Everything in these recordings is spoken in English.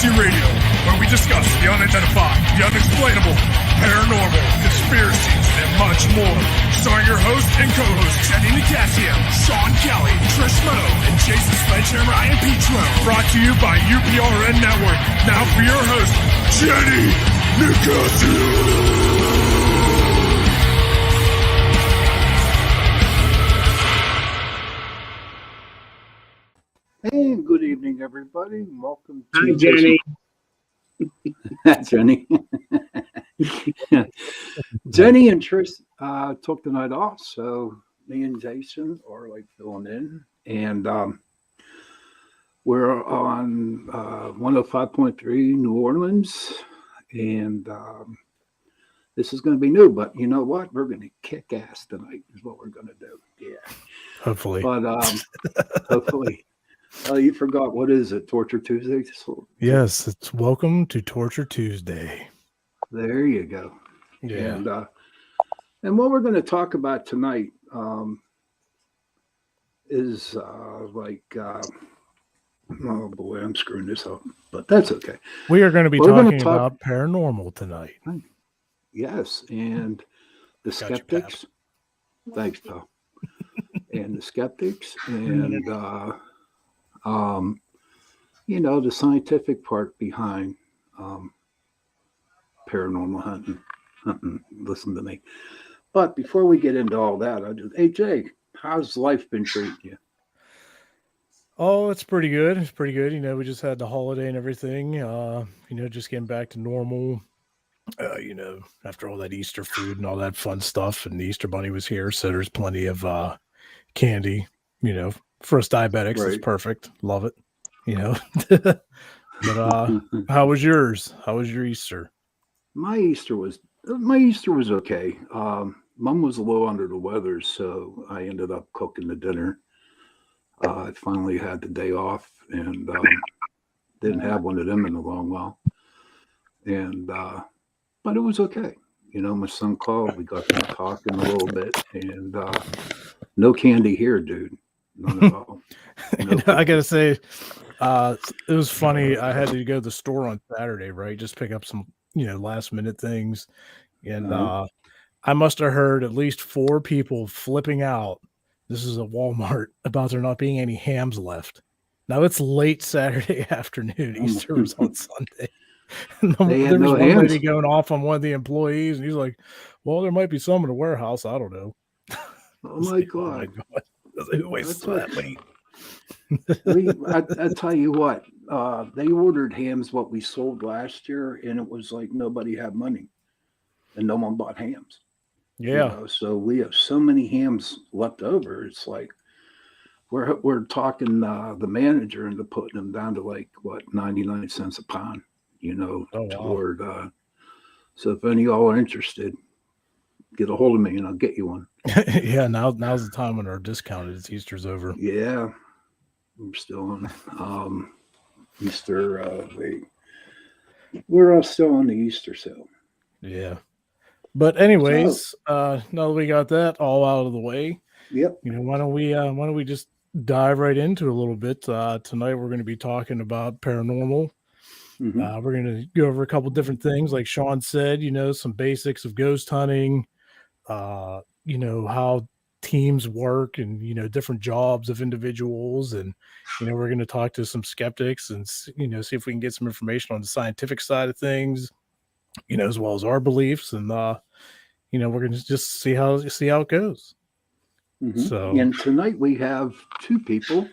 Conspiracy Radio, where we discuss the unidentified, the unexplainable, paranormal, conspiracies, and much more. Starring your host and co-hosts, Jenny Nicasio, Sean Kelly, Trish Moe, and Jason Sledgehammer Ryan Petro. Brought to you by UPRN Network. Now for your host, Jenny Nicasio. Hey, good evening, everybody. Welcome to Hi, Jenny. Jenny. Jenny and Trish took the night off, so me and Jason are like filling in, and we're on 105.3 New Orleans, and this is going to be new. But you know what? We're going to kick ass tonight. Is what we're going to do. Yeah, hopefully. But hopefully. Oh, you forgot. What is it? Torture Tuesday? Yes, it's welcome to Torture Tuesday. There you go. Yeah. And what we're going to talk about tonight is oh boy, I'm screwing this up, but that's okay. We are going to be talking about paranormal tonight. Yes, and the skeptics. Thanks, pal. And the skeptics, and the scientific part behind paranormal hunting. Listen to me. But before we get into all that, hey Jay, how's life been treating you? Oh, it's pretty good. It's pretty good. We just had the holiday and everything. Just getting back to normal. After all that Easter food and all that fun stuff, and the Easter Bunny was here, so there's plenty of candy. For us diabetics, right. It's perfect. Love it. But how was yours? How was your Easter? My Easter was okay. Mom was a little under the weather, so I ended up cooking the dinner. I finally had the day off and didn't have one of them in a long while. And but it was okay. My son called. We got to talking a little bit, and no candy here, dude. None at all. I gotta say, it was funny. I had to go to the store on Saturday, right? Just pick up some, last minute things. And I must have heard at least 4 people flipping out. This is a Walmart about there not being any hams left. Now it's late Saturday afternoon. Easter was on Sunday. There was one lady going off on one of the employees, and he's like, "Well, there might be some in the warehouse. I don't know." Oh my God. Who waits till that late? I tell you what, they ordered hams what we sold last year, and it was like nobody had money, and no one bought hams. Yeah. So we have so many hams left over. It's like we're talking the manager into putting them down to 99 cents a pound. Toward. So if any of y'all are interested, get a hold of me and I'll get you one. Yeah, now's the time when our discounted. It's Easter's over. Yeah, I'm still on Easter. We're all still on the Easter sale. Yeah, but anyways, now that we got that all out of the way, yep. Why don't we just dive right into a little bit? Tonight we're going to be talking about paranormal. Mm-hmm. We're going to go over a couple different things, like Shawn said. Some basics of ghost hunting. How teams work and, different jobs of individuals. And, we're going to talk to some skeptics and, see if we can get some information on the scientific side of things, as well as our beliefs. And, we're going to just see how it goes. Mm-hmm. So, and tonight we have 2 people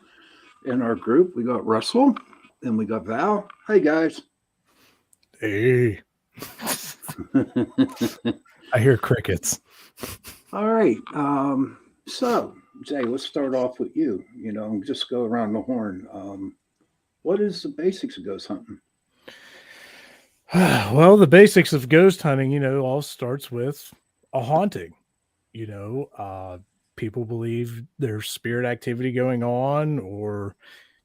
in our group. We got Russell and we got Val. Hey, guys. Hey. I hear crickets. All right. So, Jay, let's start off with you. Just go around the horn. What is the basics of ghost hunting? Well, the basics of ghost hunting, all starts with a haunting. People believe there's spirit activity going on, or,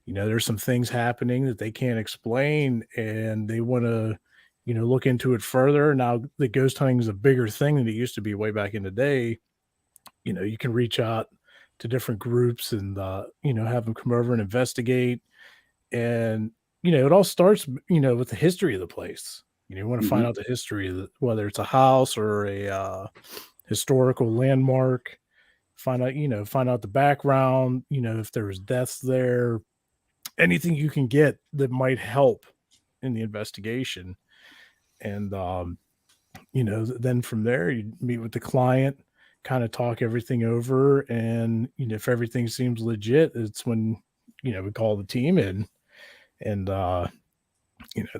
there's some things happening that they can't explain, and they want to, look into it further. Now, the ghost hunting is a bigger thing than it used to be way back in the day. You can reach out to different groups and, have them come over and investigate. And, it all starts, with the history of the place. You want to find Mhm. out the history of whether it's a house or a historical landmark. Find out the background. If there was deaths there, anything you can get that might help in the investigation. And then from there you meet with the client, kind of talk everything over, and if everything seems legit, it's when we call the team in and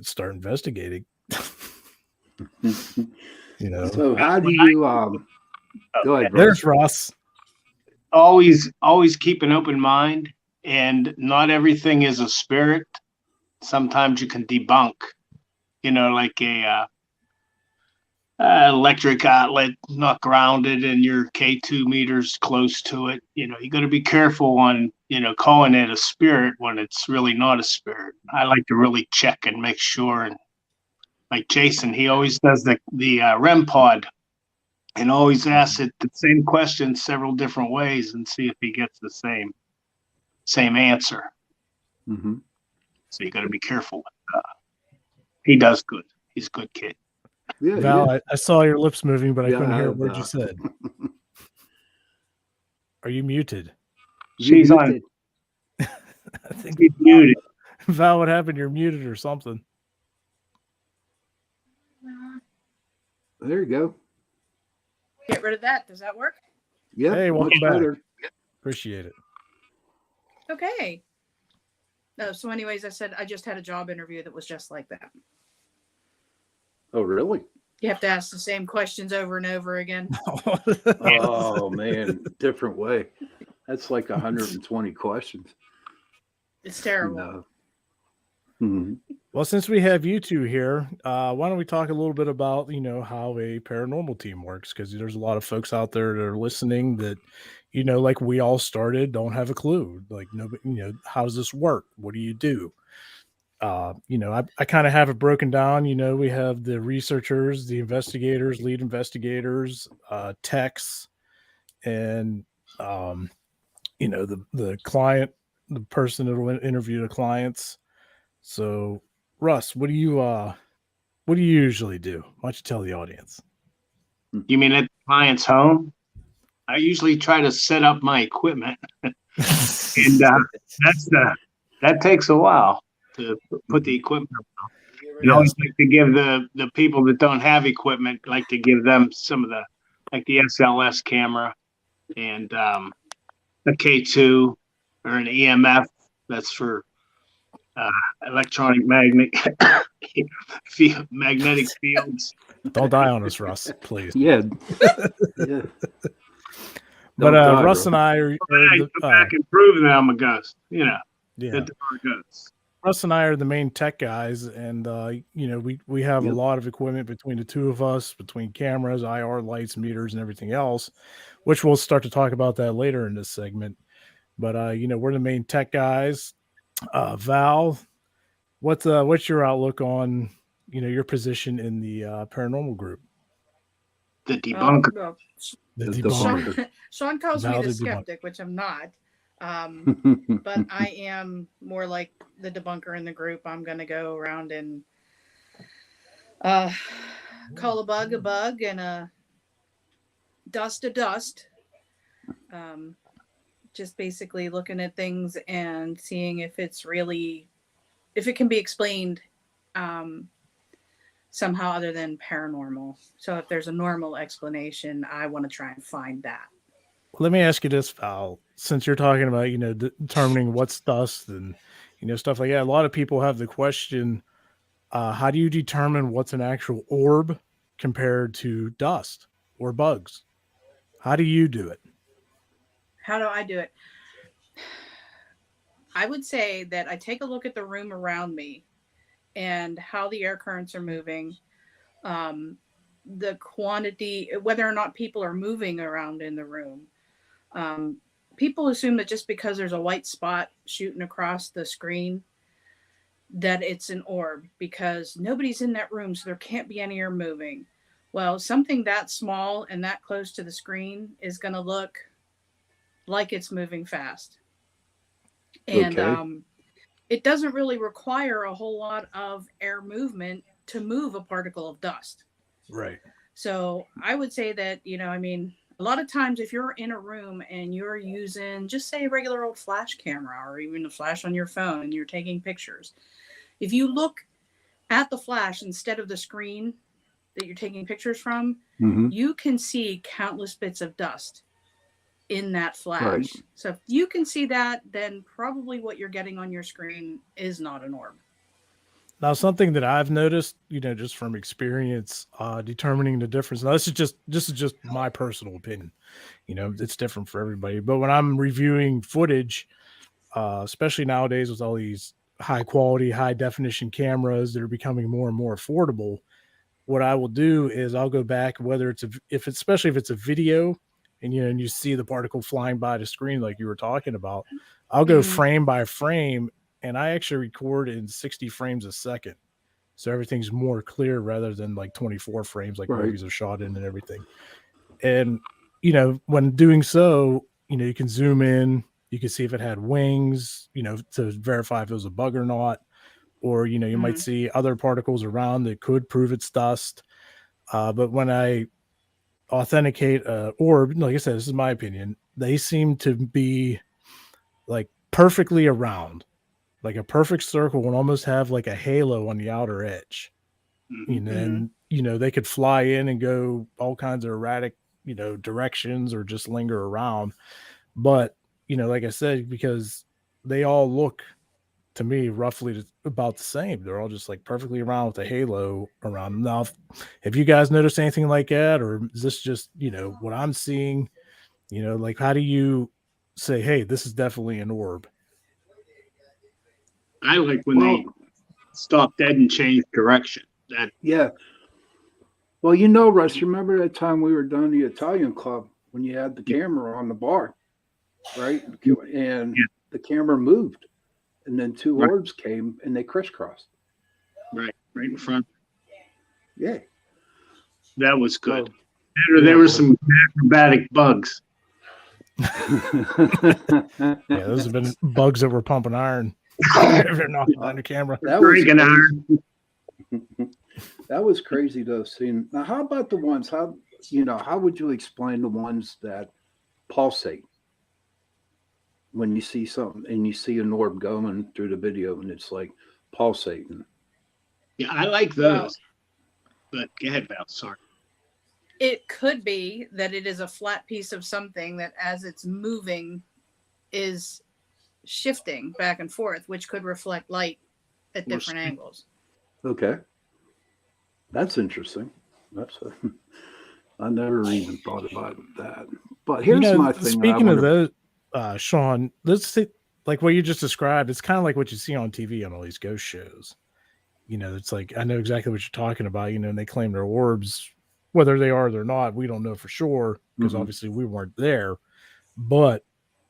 start investigating. So how do you go ahead, There's Russ? Ross. Always keep an open mind, and not everything is a spirit. Sometimes you can debunk, like a electric outlet not grounded and your K2 meters close to it. You got to be careful on, calling it a spirit when it's really not a spirit. I like to really check and make sure. And like Jason, he always does the REM pod and always asks it the same question several different ways and see if he gets the same answer. Mm-hmm. So you got to be careful. He does good. He's a good kid. Yeah, Val, I saw your lips moving, but I couldn't hear a word you Val. said. Are you muted? She's on. I think She's muted. Val, what happened? You're muted or something. There you go. Get rid of that. Does that work? Yeah, Hey, much welcome back. better. Appreciate it. Okay. So anyways, I said I just had a job interview that was just like that. Oh, really? You have to ask the same questions over and over again. Oh man, different way. That's like 120 questions. It's terrible. Mm-hmm. Well, since we have you two here, why don't we talk a little bit about how a paranormal team works? Because there's a lot of folks out there that are listening that like we all started, don't have a clue. Like nobody, how does this work? What do you do? I kind of have it broken down. We have the researchers, the investigators, lead investigators, techs, and the client, the person that will interview the clients. So, Russ, what do you usually do? Why don't you tell the audience? You mean at the client's home? I usually try to set up my equipment, and that takes a while to put the equipment up. And I always like to give the people that don't have equipment, like to give them some of the SLS camera and a K2 or an EMF. That's for electronic magnetic fields. Don't die on us, Russ, please. Yeah. Yeah. But Don't die, Russ bro. and I are Come back and prove that I'm a ghost. yeah. That there are ghosts. Russ and I are the main tech guys, and we have a lot of equipment between the two of us, between cameras, IR lights, meters, and everything else, which we'll start to talk about that later in this segment. But we're the main tech guys. Val, what's your outlook on your position in the paranormal group? The debunker. Well, The debunker. Sean calls me Val the the debunker. skeptic, which I'm not. But I am more like the debunker in the group. I'm going to go around and call a bug, and a dust. Just basically looking at things and seeing if it can be explained somehow other than paranormal. So if there's a normal explanation, I want to try and find that. Let me ask you this, Val. Since you're talking about, determining what's dust and, stuff like that, a lot of people have the question, how do you determine what's an actual orb compared to dust or bugs? How do you do it? How do I do it? I would say that I take a look at the room around me and how the air currents are moving, the quantity, whether or not people are moving around in the room. People assume that just because there's a white spot shooting across the screen, that it's an orb, because nobody's in that room, so there can't be any air moving. Well, something that small and that close to the screen is going to look like it's moving fast. And it doesn't really require a whole lot of air movement to move a particle of dust. Right. So I would say that, I mean, a lot of times if you're in a room and you're using just say a regular old flash camera or even a flash on your phone and you're taking pictures, if you look at the flash instead of the screen that you're taking pictures from, you can see countless bits of dust in that flash. Right. So if you can see that, then probably what you're getting on your screen is not an orb. Now, something that I've noticed, just from experience, determining the difference. Now, this is just my personal opinion. It's different for everybody. But when I'm reviewing footage, especially nowadays with all these high quality, high definition cameras that are becoming more and more affordable, what I will do is I'll go back, whether especially if it's a video, and you see the particle flying by the screen like you were talking about, I'll go frame by frame. And I actually record in 60 frames a second. So everything's more clear rather than like 24 frames like movies are shot in and everything. And, when doing so, you can zoom in, you can see if it had wings, to verify if it was a bug or not. Or, you might see other particles around that could prove it's dust. But when I authenticate orb, like I said, this is my opinion, they seem to be like perfectly around. Like a perfect circle would almost have like a halo on the outer edge. And, they could fly in and go all kinds of erratic, directions or just linger around. But, like I said, because they all look to me roughly about the same. They're all just like perfectly around with a halo around them. Now, if you guys notice anything like that, or is this just, what I'm seeing, like how do you say, hey, this is definitely an orb? I like when they stop dead and change direction. Yeah. Well, Russ, remember that time we were down the Italian club when you had the camera on the bar, right? And the camera moved, and then two orbs came and they crisscrossed. Right in front. Yeah. That was good. There were some acrobatic bugs. Yeah, those have been bugs that were pumping iron. They're not on the camera. That was crazy though. Seeing now, how about the ones? How would you explain the ones that pulsate when you see something and you see an orb going through the video and it's like pulsating? Yeah, I like those. But go ahead, Val. Sorry. It could be that it is a flat piece of something that, as it's moving, is shifting back and forth, which could reflect light at different angles. Okay, that's interesting. I never even thought about that. But here's my thing. Speaking of those, Shawn, let's say like what you just described. It's kind of like what you see on TV on all these ghost shows. It's like I know exactly what you're talking about. And they claim they're orbs, whether they are or they're not. We don't know for sure because obviously we weren't there. But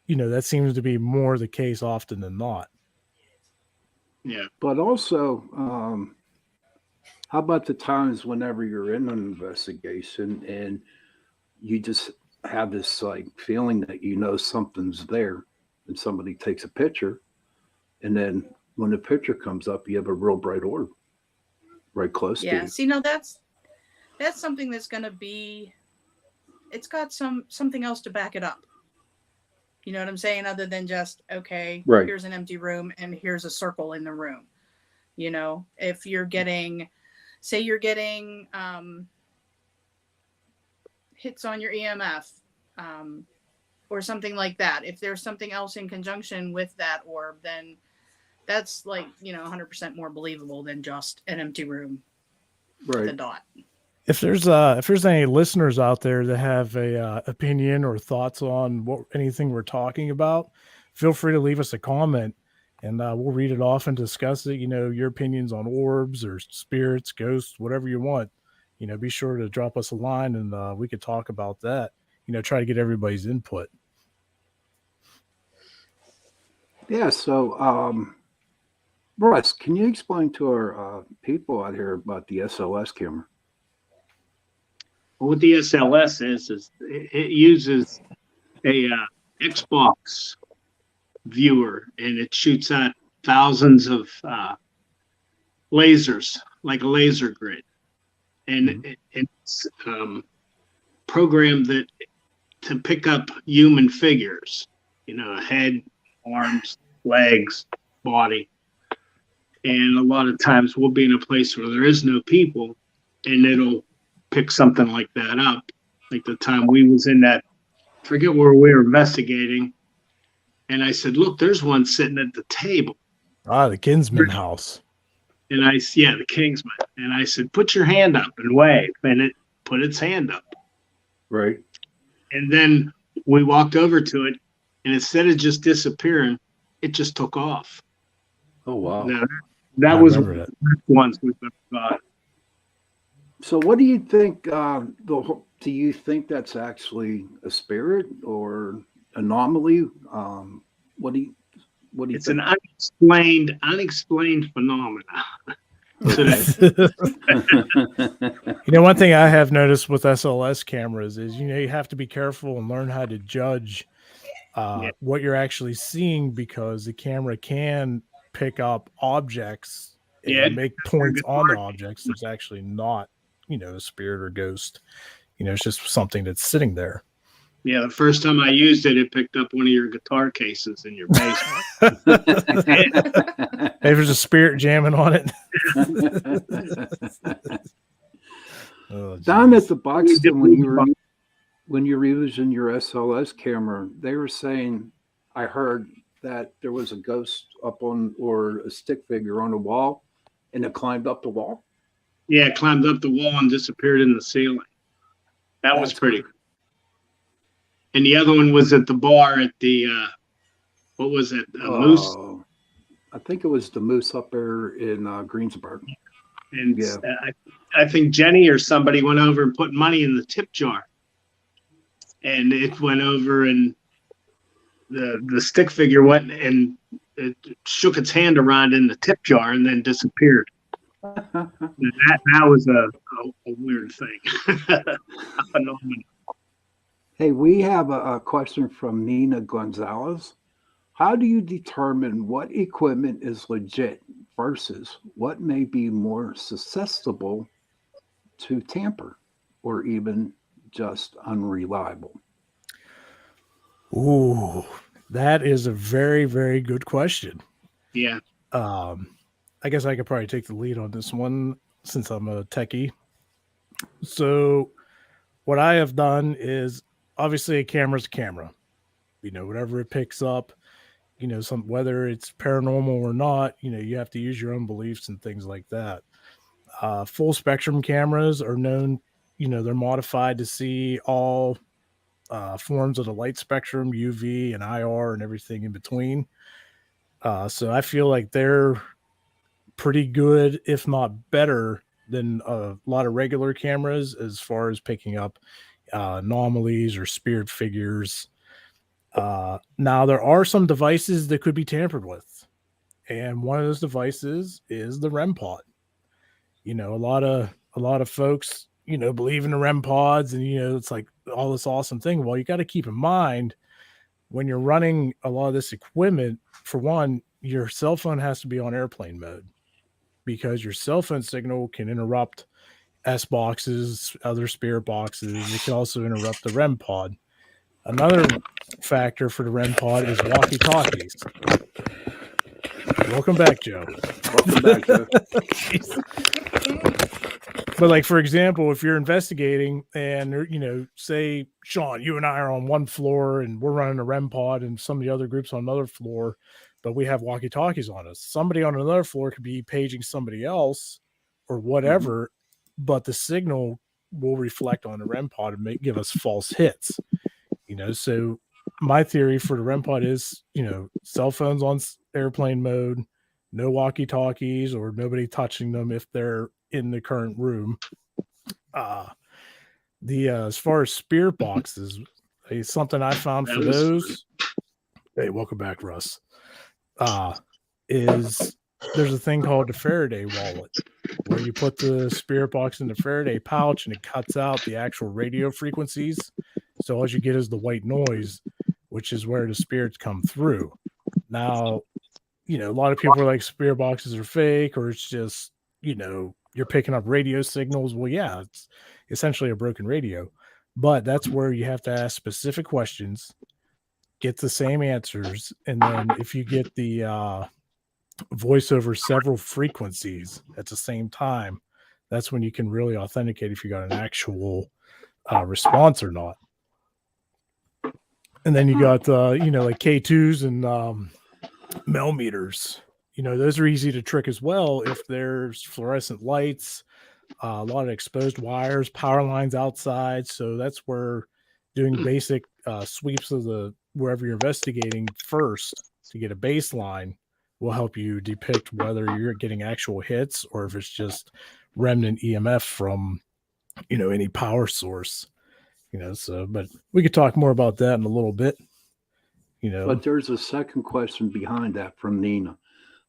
that seems to be more the case often than not. Yeah. But also, how about the times whenever you're in an investigation and you just have this like feeling that something's there and somebody takes a picture, and then when the picture comes up, you have a real bright orb right close to you. Yeah. See, no, that's something that's going to be, it's got something else to back it up. You know what I'm saying? Other than just, okay, here's an empty room and here's a circle in the room. If you're getting, say you're getting hits on your EMF or something like that. If there's something else in conjunction with that orb, then that's like, 100% more believable than just an empty room with a dot. If there's any listeners out there that have a opinion or thoughts on anything we're talking about, feel free to leave us a comment, and we'll read it off and discuss it. Your opinions on orbs or spirits, ghosts, whatever you want. Be sure to drop us a line, and we could talk about that. Try to get everybody's input. Yeah. So, Russ, can you explain to our people out here about the SLS camera? What the SLS is it uses a Xbox viewer, and it shoots out thousands of lasers, like a laser grid, and it's programmed that to pick up human figures, head, arms, legs, body. And a lot of times we'll be in a place where there is no people, and it'll pick something like that up. Like the time we was in that, forget where we were investigating, and I said, "Look, there's one sitting at the table." The Kinsman house. And the Kingsman. And I said, "Put your hand up and wave," and it put its hand up. Right. And then we walked over to it, and instead of just disappearing, it just took off. Oh, wow. Now, that was one of the best ones we've ever got. So what do you think, do you think that's actually a spirit or anomaly? What do you It's think? an unexplained phenomena. One thing I have noticed with SLS cameras is, you have to be careful and learn how to judge what you're actually seeing, because the camera can pick up objects and make points on the objects. There's actually not, a spirit or ghost. It's just something that's sitting there. Yeah, the first time I used it, it picked up one of your guitar cases in your basement. Hey, there's a spirit jamming on it. Down at the Buxton, when you were using your SLS camera, they were saying, I heard that there was a ghost up on, or a stick figure on a wall, and it climbed up the wall. Yeah, it climbed up the wall and disappeared in the ceiling. That was pretty cool. And the other one was at the bar at the, what was it? Moose? I think it was the Moose up there in Greensburg. And I think Jenny or somebody went over and put money in the tip jar. And it went over, and the stick figure went and it shook its hand around in the tip jar and then disappeared. That was a weird thing. A phenomenon. Hey, we have a question from Nina Gonzalez. How do you determine what equipment is legit versus what may be more susceptible to tamper or even just unreliable? Ooh, that is a very, very good question. Yeah. I guess I could probably take the lead on this one since I'm a techie. So what I have done is, obviously a camera's a camera. Whatever it picks up, whether it's paranormal or not, you have to use your own beliefs and things like that. Full spectrum cameras are known, they're modified to see all forms of the light spectrum, UV and IR and everything in between. So I feel like they're pretty good, if not better than a lot of regular cameras as far as picking up anomalies or spirit figures. Now there are some devices that could be tampered with, and one of those devices is the REM pod. A lot of folks believe in the REM pods, and it's like all this awesome thing. Well, you got to keep in mind when you're running a lot of this equipment, for one, your cell phone has to be on airplane mode, because your cell phone signal can interrupt S boxes, other spirit boxes. It can also interrupt the REM pod. Another factor for the REM pod is walkie-talkies. Welcome back, Joe. Welcome back, Joe. But like, for example, if you're investigating and, say, Shawn, you and I are on one floor and we're running a REM pod, and some of the other groups on another floor, but we have walkie-talkies on us. Somebody on another floor could be paging somebody else or whatever, but the signal will reflect on the REM pod and give us false hits. So my theory for the REM pod is, cell phones on airplane mode, no walkie-talkies or nobody touching them if they're in the current room. As far as spirit boxes, something I found for those. Hey, welcome back, Russ. Is there's a thing called the Faraday wallet, where you put the spirit box in the Faraday pouch and it cuts out the actual radio frequencies. So all you get is the white noise, which is where the spirits come through. Now, a lot of people are like spirit boxes are fake, or it's just, you're picking up radio signals. Well, yeah, it's essentially a broken radio, but that's where you have to ask specific questions, get the same answers. And then if you get the voice over several frequencies at the same time, that's when you can really authenticate if you got an actual response or not. And then you got, like K2s and millimeters. Those are easy to trick as well if there's fluorescent lights, a lot of exposed wires, power lines outside. So that's where doing basic sweeps of the wherever you're investigating first to get a baseline will help you depict whether you're getting actual hits or if it's just remnant EMF from, any power source. But we could talk more about that in a little bit. But there's a second question behind that from Nina.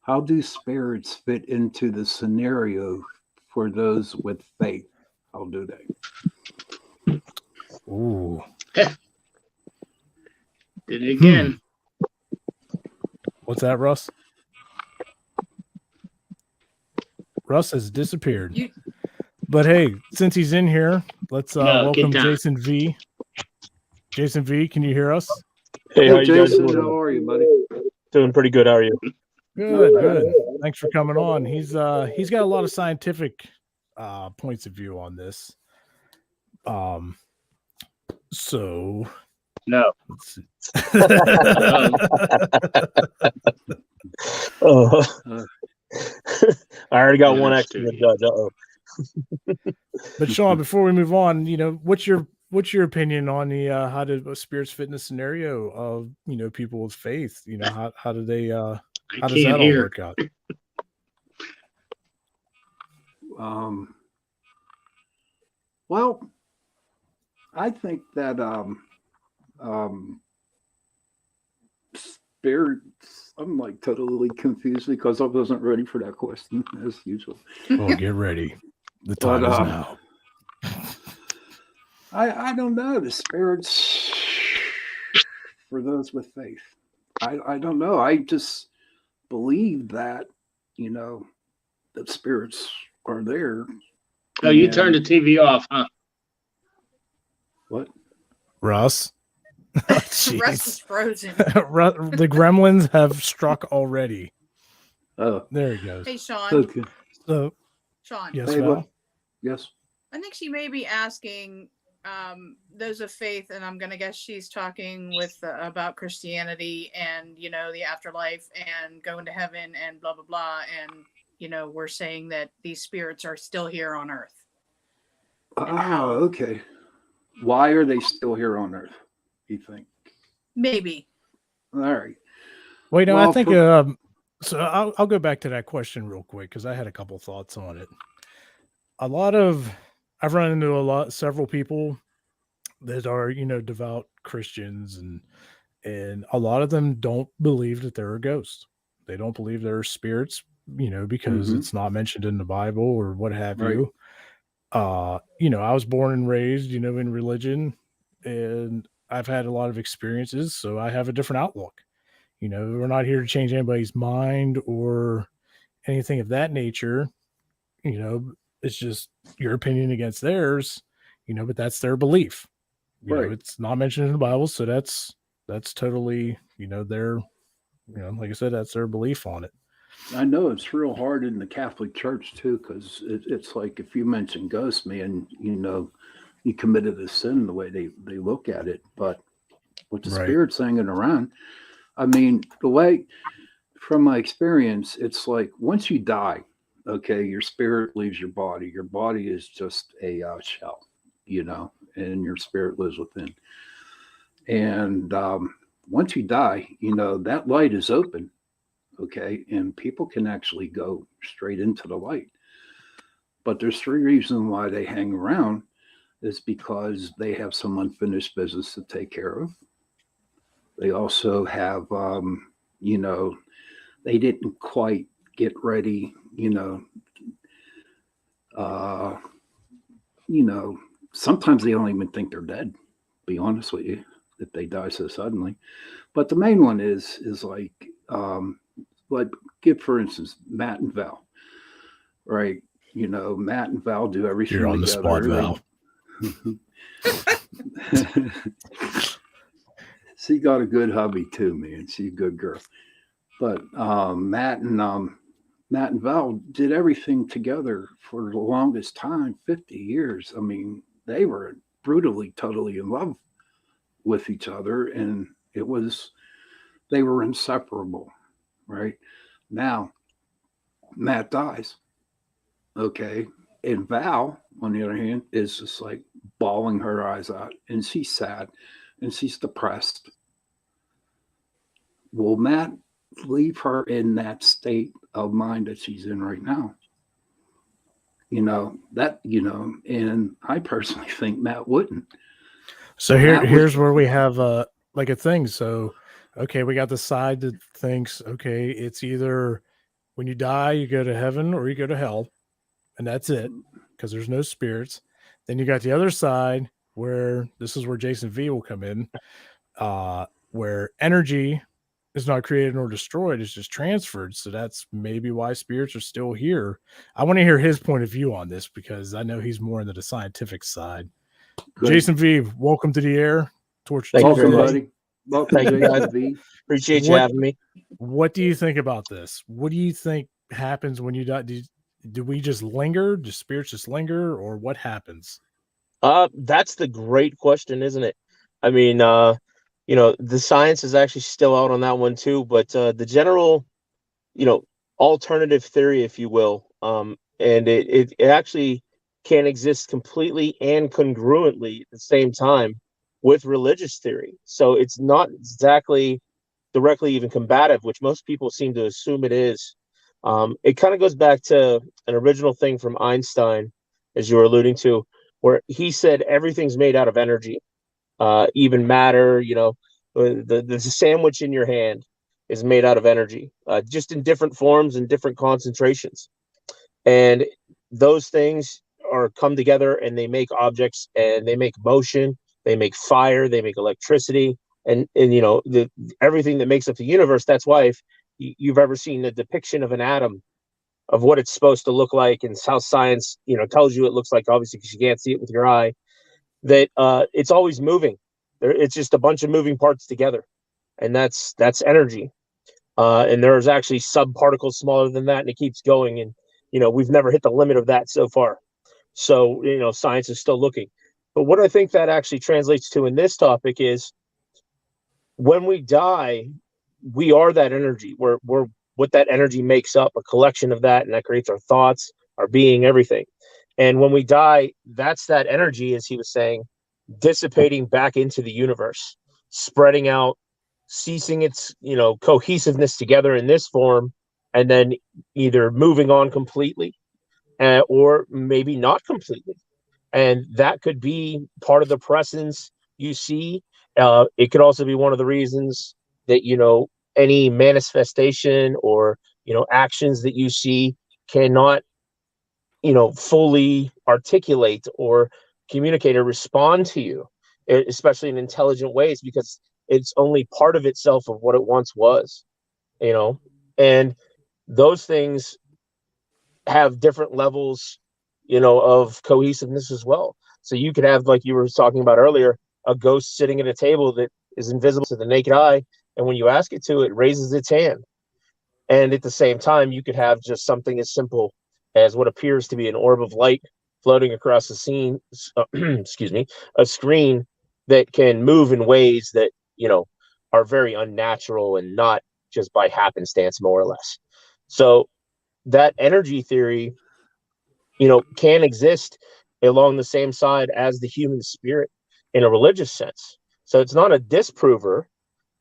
How do spirits fit into the scenario for those with faith? How do they? Ooh. Did it again. What's that, Russ? Russ has disappeared. But hey, since he's in here, let's welcome Jason V. Jason V, can you hear us? Hey, how you Jason, guys doing? how are you, buddy? Doing pretty good. How are you? Good. Thanks for coming on. He's got a lot of scientific points of view on this. So No. let's see. Oh. I already got Yeah, one that's extra to too judge. Uh-oh. But Shawn, before we move on, what's your opinion on the how do spirits fit in the scenario of people with faith? How do they how does that all work out? Well, I think that spirits, I'm like totally confused because I wasn't ready for that question as usual. Oh, get ready. The time is now. I don't know. The spirits for those with faith. I don't know. I just believe that, that spirits are there. Oh, you turned the TV off, huh? What? Russ? Russ is frozen. The gremlins have struck already. Oh, there he goes. Hey, Shawn. okay. So, Shawn. yes, Hey, Val? what? Yes. I think she may be asking those of faith, and I'm going to guess she's talking with about Christianity and, the afterlife and going to heaven and blah, blah, blah. And, we're saying that these spirits are still here on Earth. Oh, okay. Why are they still here on Earth, you think? Maybe. All right. Wait, no, Well, I think so I'll go back to that question real quick because I had a couple thoughts on it. I've run into several people that are, devout Christians, and a lot of them don't believe that there are ghosts. They don't believe there are spirits, because it's not mentioned in the Bible or what have you. I was born and raised, in religion, and I've had a lot of experiences, so I have a different outlook. We're not here to change anybody's mind or anything of that nature. It's just your opinion against theirs, but that's their belief. It's not mentioned in the Bible, so that's totally, their, like I said, that's their belief on it. I know it's real hard in the Catholic Church too, because it's like if you mention ghosts, man, you committed a sin the way they look at it. But with the spirits hanging around, I mean, the way, from my experience, it's like once you die, okay, your spirit leaves your body. Your body is just a shell, and your spirit lives within. And once you die, that light is open. Okay, and people can actually go straight into the light. But there's three reasons why they hang around is because they have some unfinished business to take care of. They also have, they didn't quite get ready, sometimes they don't even think they're dead, to be honest with you, if they die so suddenly. But the main one is like, like, get for instance, Matt and Val, right? You know, Matt and Val do everything You're on the spot, together. Val. She got a good hubby too, man. She's a good girl. But Matt and Val did everything together for the longest time, 50 years. I mean, they were brutally, totally in love with each other, and they were inseparable, right? Now, Matt dies, okay? And Val, on the other hand, is just like bawling her eyes out, and she's sad, and she's depressed. Will Matt leave her in that state of mind that she's in right now? And I personally think Matt wouldn't. So here's where we have like a thing. So, okay, we got the side that thinks, okay, it's either when you die, you go to heaven or you go to hell, and that's it, because there's no spirits. Then you got the other side where this is where Jason V will come in, where energy is not created nor destroyed, it's just transferred. So that's maybe why spirits are still here. I want to hear his point of view on this, because I know he's more into the scientific side. Good. Jason V, welcome to the air. Welcome, buddy. Welcome, Jason V. Appreciate you having me. What do you think about this? What do you think happens when you die? Do we just linger? Do spirits just linger, or what happens? That's the great question, isn't it? I mean, the science is actually still out on that one too, but the general, alternative theory, if you will, and it actually can exist completely and congruently at the same time with religious theory. So it's not exactly directly even combative, which most people seem to assume it is. It kind of goes back to an original thing from Einstein, as you were alluding to, where he said everything's made out of energy, even matter. The sandwich in your hand is made out of energy, just in different forms and different concentrations. And those things come together and they make objects, and they make motion, they make fire, they make electricity, and everything that makes up the universe. That's why if you've ever seen a depiction of an atom, of what it's supposed to look like, and how science tells you it looks like, obviously because you can't see it with your eye, that it's always moving. It's just a bunch of moving parts together, and that's energy. And there's actually subparticles smaller than that, and it keeps going. And we've never hit the limit of that so far. So science is still looking. But what I think that actually translates to in this topic is, when we die, we are that energy. We're what that energy makes up, a collection of that, and that creates our thoughts, our being, everything. And when we die, that's that energy, as he was saying, dissipating back into the universe, spreading out, ceasing its cohesiveness together in this form, and then either moving on completely, or maybe not completely. And that could be part of the presence you see. It could also be one of the reasons that any manifestation or actions that you see cannot fully articulate or communicate or respond to you, especially in intelligent ways, because it's only part of itself of what it once was. And those things have different levels of cohesiveness as well. So you could have, like you were talking about earlier, a ghost sitting at a table that is invisible to the naked eye, and when you ask it to, it raises its hand. And at the same time, you could have just something as simple as what appears to be an orb of light floating across the scene, a screen that can move in ways that are very unnatural and not just by happenstance, more or less. So that energy theory can exist along the same side as the human spirit in a religious sense. So it's not a disprover,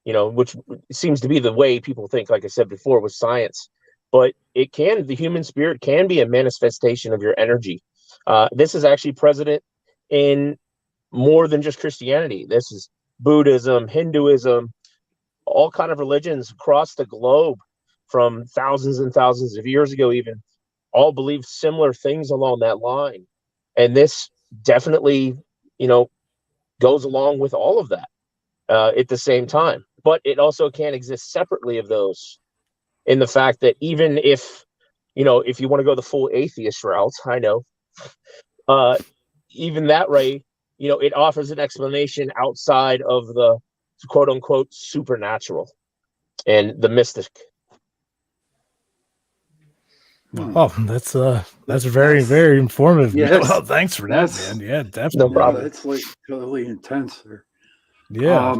which seems to be the way people think, like I said before, with science. But the human spirit can be a manifestation of your energy. This is actually present in more than just Christianity. This is Buddhism, Hinduism, all kind of religions across the globe from thousands and thousands of years ago, even, all believe similar things along that line. And this definitely, goes along with all of that at the same time. But it also can't exist separately of those. in the fact that even if, if you want to go the full atheist route, I know, even that way, it offers an explanation outside of the quote unquote supernatural and the mystic. Oh, that's very, very informative. Yes. Well, thanks for that, man. Yeah, definitely. No problem. It's like totally intense there. Yeah.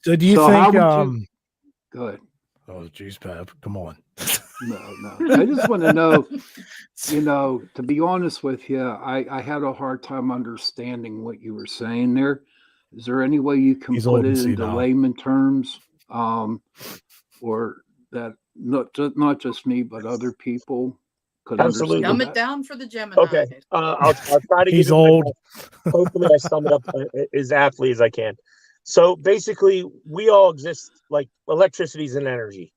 So do you so think how would you, go ahead. Oh geez, Pep, come on. No. I just want to know, to be honest with you, I had a hard time understanding what you were saying there. Is there any way you can He's put old it and into senile. layman terms, or that not just me, but other people could Absolutely. Dumb understand it that? down for the Gemini. Okay. I'll try to He's give it my old. best. Hopefully I sum it up as aptly as I can. So basically, we all exist, like electricity is an energy.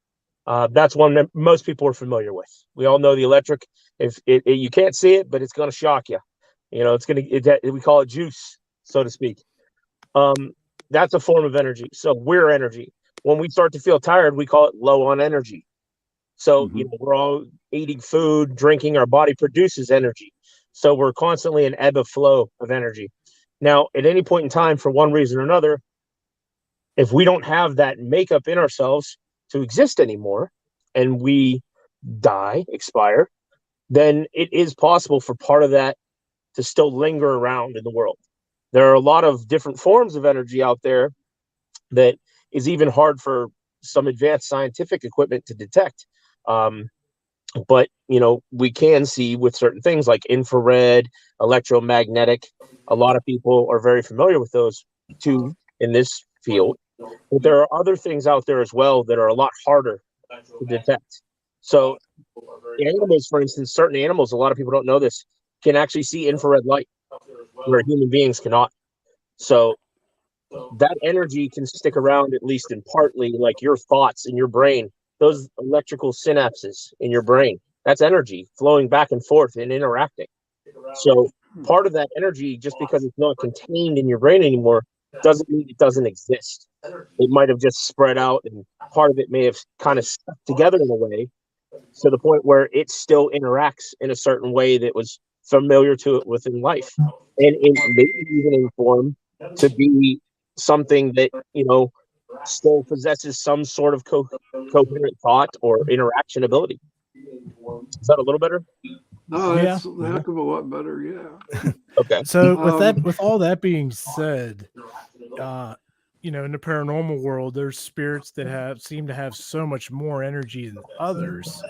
That's one that most people are familiar with. We all know the electric. If you can't see it, but it's going to shock you. We call it juice, so to speak. That's a form of energy. So we're energy. When we start to feel tired, we call it low on energy. So, we're all eating food, drinking, our body produces energy. So we're constantly an ebb and flow of energy. Now, at any point in time, for one reason or another, if we don't have that makeup in ourselves to exist anymore and we die, expire, then it is possible for part of that to still linger around in the world. There are a lot of different forms of energy out there that is even hard for some advanced scientific equipment to detect. But we can see with certain things like infrared, electromagnetic. A lot of people are very familiar with those two in this field. But there are other things out there as well that are a lot harder to detect. So animals, for instance, certain animals, a lot of people don't know this, can actually see infrared light where human beings cannot. So that energy can stick around, at least in partly, like your thoughts in your brain, those electrical synapses in your brain. That's energy flowing back and forth and interacting. So part of that energy, just because it's not contained in your brain anymore, doesn't mean it doesn't exist. It might have just spread out, and part of it may have kind of stuck together in a way to the point where it still interacts in a certain way that was familiar to it within life. And maybe even in form to be something that, still possesses some sort of coherent thought or interaction ability. Is that a little better? No, Yeah. that's a heck of a lot better. Yeah. Okay. So with all that being said, in the paranormal world, there's spirits that seem to have so much more energy than others.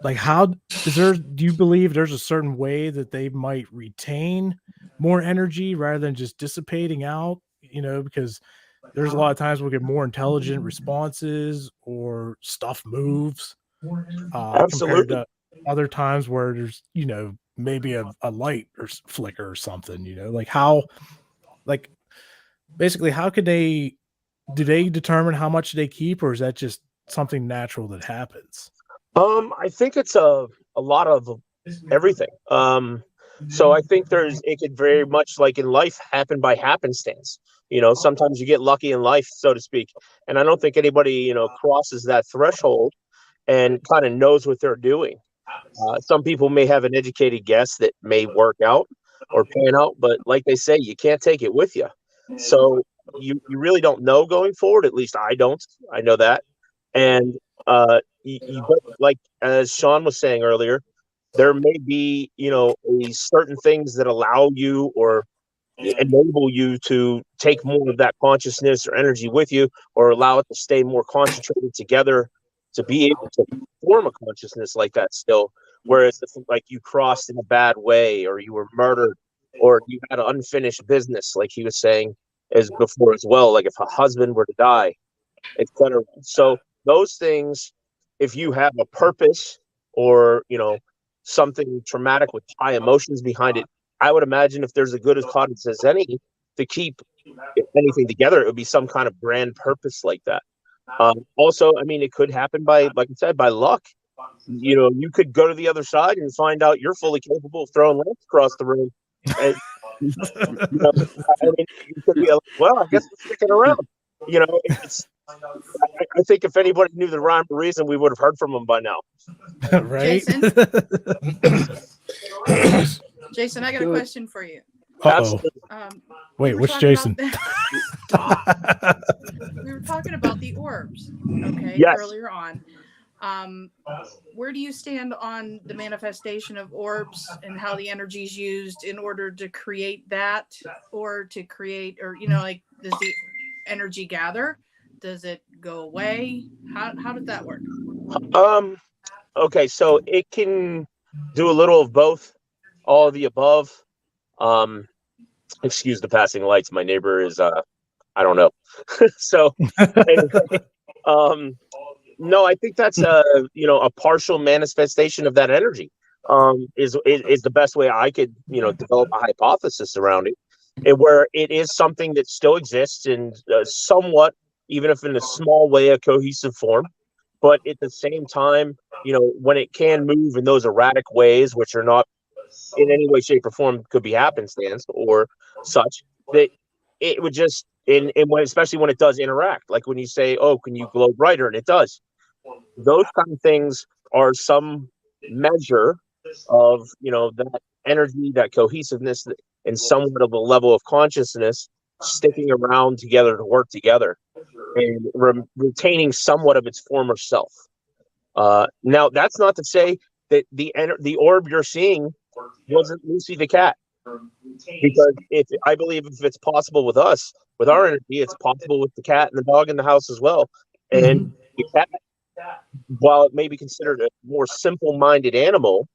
Like do you believe there's a certain way that they might retain more energy rather than just dissipating out? Because there's a lot of times we'll get more intelligent responses or stuff moves compared Absolutely. to other times where there's, maybe a light or flicker or something, like basically how do they determine how much they keep, or is that just something natural that happens? I think it's a lot of everything. So I think it could very much, like in life, happen by happenstance. Sometimes you get lucky in life, so to speak. And I don't think anybody, crosses that threshold and kind of knows what they're doing. Some people may have an educated guess that may work out or pan out, but like they say, you can't take it with you. So you really don't know going forward. At least I don't. I know that. And but like as Shawn was saying earlier, there may be, a certain things that allow you or enable you to take more of that consciousness or energy with you, or allow it to stay more concentrated together to be able to form a consciousness like that still. Whereas if like you crossed in a bad way, or you were murdered, or you had an unfinished business, like he was saying as before as well, like if a husband were to die, etc. So those things, if you have a purpose or, something traumatic with high emotions behind it, I would imagine if there's a good as cause as any to keep anything together, it would be some kind of grand purpose like that. Also, I mean, it could happen by, like I said, by luck. You could go to the other side and find out you're fully capable of throwing lamps across the room. And, I mean, you could be like, well, I guess we're sticking around. It's I think if anybody knew the rhyme or reason, we would have heard from them by now. Right? Jason? Jason, I got a question for you. Uh-oh. We Wait, were which talking Jason? We were talking about the orbs, okay, Yes. earlier on. Where do you stand on the manifestation of orbs and how the energy is used in order to create that, or to create, or like, does the energy gather? Does it go away? How does that work? Okay, so it can do a little of both, all of the above. Excuse the passing lights. My neighbor is I don't know. So anyway, no, I think that's a partial manifestation of that energy. Is the best way I could develop a hypothesis around it, and where it is something that still exists in somewhat, even if in a small way, a cohesive form, but at the same time, when it can move in those erratic ways, which are not in any way, shape, or form could be happenstance or such, that it would just and when, especially when it does interact, like when you say, "Oh, can you glow brighter?" and it does. Those kind of things are some measure of that energy, that cohesiveness, and somewhat of a level of consciousness sticking around together to work together and retaining somewhat of its former self. Now, that's not to say that the orb you're seeing wasn't Lucy the cat, because I believe if it's possible with us, with our energy, it's possible with the cat and the dog in the house as well. And the cat, while it may be considered a more simple-minded animal,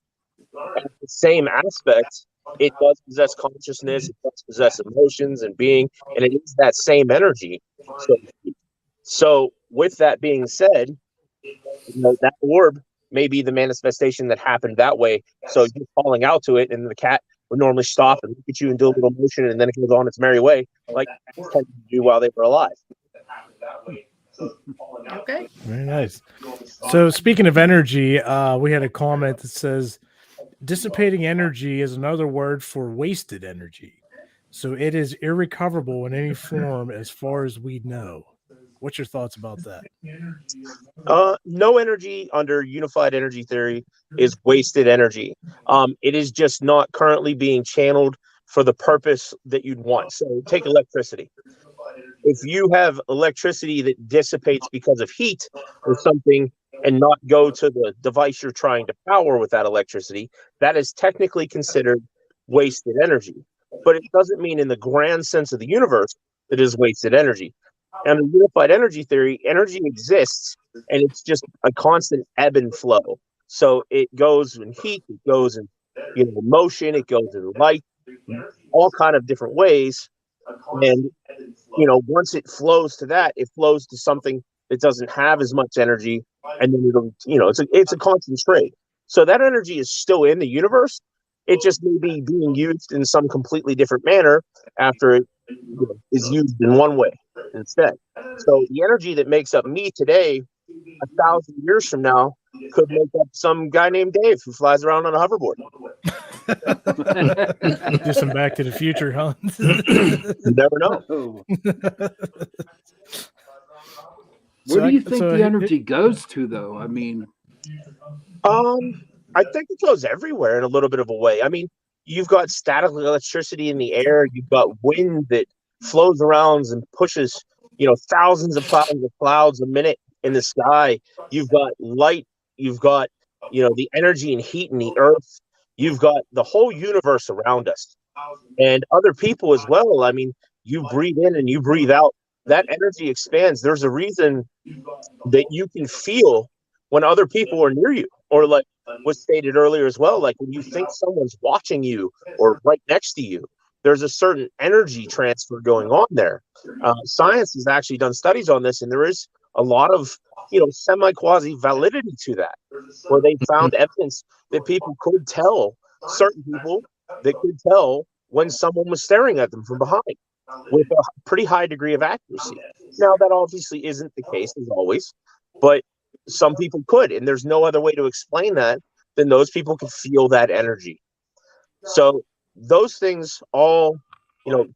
at the same aspect, it does possess consciousness, it does possess emotions and being, and it is that same energy. So with that being said, that orb may be the manifestation that happened that way. So you're calling out to it, and the cat would normally stop and look at you and do a little motion, and then it goes on its merry way, like cats tended to do while they were alive. Okay. Very nice. So speaking of energy, we had a comment that says dissipating energy is another word for wasted energy. So it is irrecoverable in any form as far as we know. What's your thoughts about that? No energy under unified energy theory is wasted energy. It is just not currently being channeled for the purpose that you'd want. So take electricity. If you have electricity that dissipates because of heat or something and not go to the device you're trying to power with that electricity, that is technically considered wasted energy. But it doesn't mean in the grand sense of the universe it is wasted energy. Under unified energy theory, energy exists and it's just a constant ebb and flow. So it goes in heat, it goes in motion, it goes in light, all kind of different ways. And once it flows to that, it flows to something that doesn't have as much energy, and then it'll it's a constant trade. So that energy is still in the universe. It just may be being used in some completely different manner after it is used in one way instead. So the energy that makes up me today, 1,000 years from now, could make up some guy named Dave who flies around on a hoverboard. Do some Back to the Future, huh? You never know. Where do you think the energy goes to, though? I mean, I think it goes everywhere in a little bit of a way. I mean, you've got static electricity in the air. You've got wind that flows around and pushes, thousands of clouds a minute in the sky. You've got light. You've got, the energy and heat in the earth. You've got the whole universe around us and other people as well. I mean, you breathe in and you breathe out. That energy expands. There's a reason that you can feel when other people are near you, or like was stated earlier as well, like when you think someone's watching you or right next to you, there's a certain energy transfer going on there. Science has actually done studies on this, and there is a lot of semi-quasi validity to that, where they found evidence that people could tell, certain people that could tell when someone was staring at them from behind with a pretty high degree of accuracy. Now, that obviously isn't the case as always, but some people could, and there's no other way to explain that than those people can feel that energy. So those things all,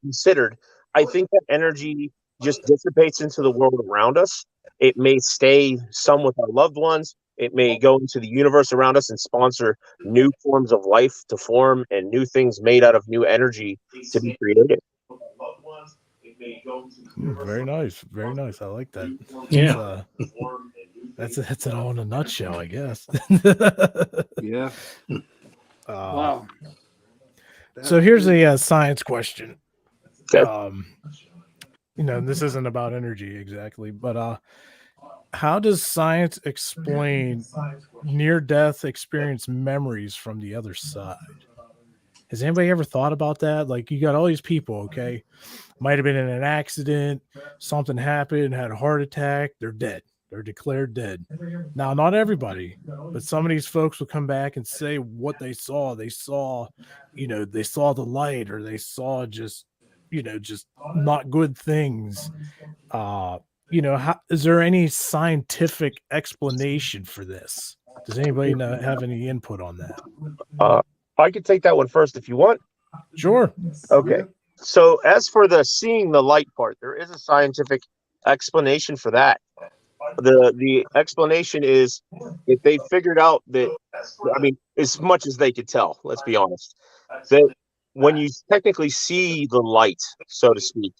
considered, I think that energy just dissipates into the world around us. It may stay some with our loved ones. It may go into the universe around us and sponsor new forms of life to form and new things made out of new energy to be created. Very nice. Very nice. I like that. Yeah. That's it all in a nutshell, I guess. Yeah. Wow. So here's a science question. Okay. This isn't about energy exactly, but how does science explain near-death experience memories from the other side? Has anybody ever thought about that? Like, you got all these people, okay? Might have been in an accident, something happened, had a heart attack, they're dead. They're declared dead. Now, not everybody, but some of these folks will come back and say what they saw. They saw, they saw the light, or they saw just not good things. Is there any scientific explanation for this? Does anybody have any input on that? I could take that one first if you want. Sure. Okay. Yeah. So as for the seeing the light part, there is a scientific explanation for that. The explanation is if they figured out that, I mean, as much as they could tell, let's be honest, that when you technically see the light, so to speak,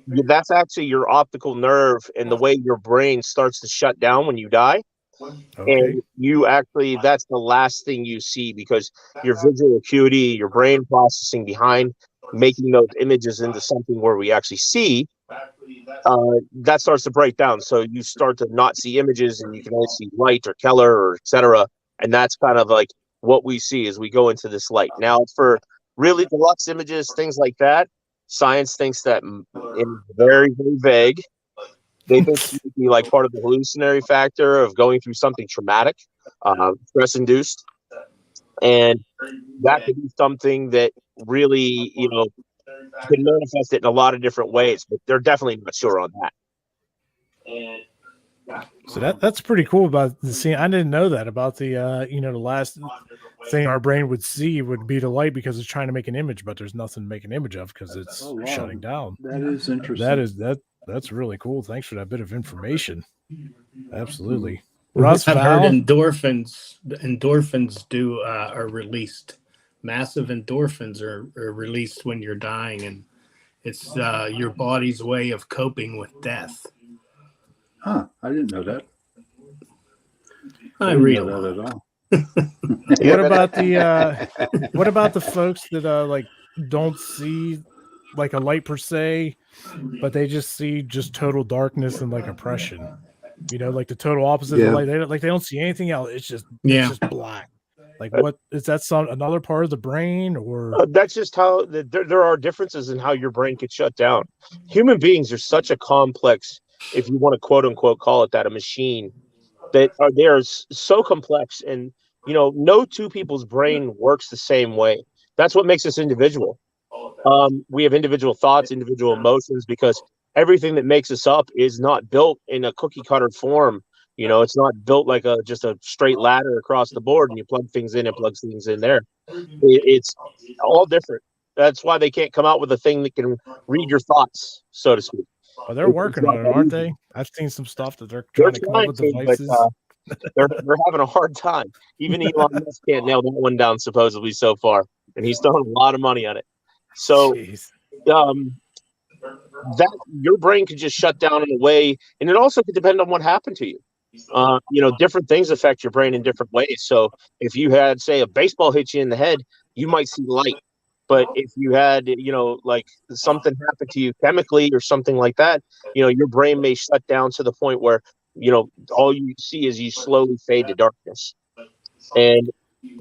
that's actually your optical nerve and the way your brain starts to shut down when you die. Okay. And you actually, that's the last thing you see, because your visual acuity, your brain processing behind making those images into something where we actually see, that starts to break down. So you start to not see images and you can only see light or color or etc. And that's kind of like what we see as we go into this light. Now, for really deluxe images, things like that, science thinks that is very, very vague. They think it would be like part of the hallucinatory factor of going through something traumatic, stress-induced. And that could be something that really, can manifest it in a lot of different ways, but they're definitely not sure on that. So that's pretty cool about the scene. I didn't know that about the the last thing our brain would see would be the light, because it's trying to make an image, but there's nothing to make an image of because it's shutting down. That is interesting. That's really cool. Thanks for that bit of information. Absolutely. Russ, I've heard endorphins are released. Massive endorphins are released when you're dying, and it's your body's way of coping with death. Huh? I didn't know that. I read that at all. What about the folks that like don't see like a light per se, but they just see just total darkness and like oppression? Like the total opposite of light. They don't see anything else. It's just black. Like, what is that? Another part of the brain, or that's just how there are differences in how your brain could shut down. Human beings are such a complex, if you want to quote unquote call it that, a machine, that they are so complex, and no two people's brain works the same way. That's what makes us individual. We have individual thoughts, individual emotions, because everything that makes us up is not built in a cookie cutter form. It's not built like just a straight ladder across the board and you plug things in and plug things in there. It's all different. That's why they can't come out with a thing that can read your thoughts, so to speak. Well, they're working on it, aren't they? I've seen some stuff that they're trying to come up with devices. But, they're having a hard time. Even Elon Musk can't nail that one down supposedly so far, and he's throwing a lot of money on it. So, that your brain could just shut down in a way, and it also could depend on what happened to you. Different things affect your brain in different ways. So if you had, say, a baseball hit you in the head, you might see light. But if you had, like something happened to you chemically or something like that, your brain may shut down to the point where, all you see is you slowly fade to darkness. And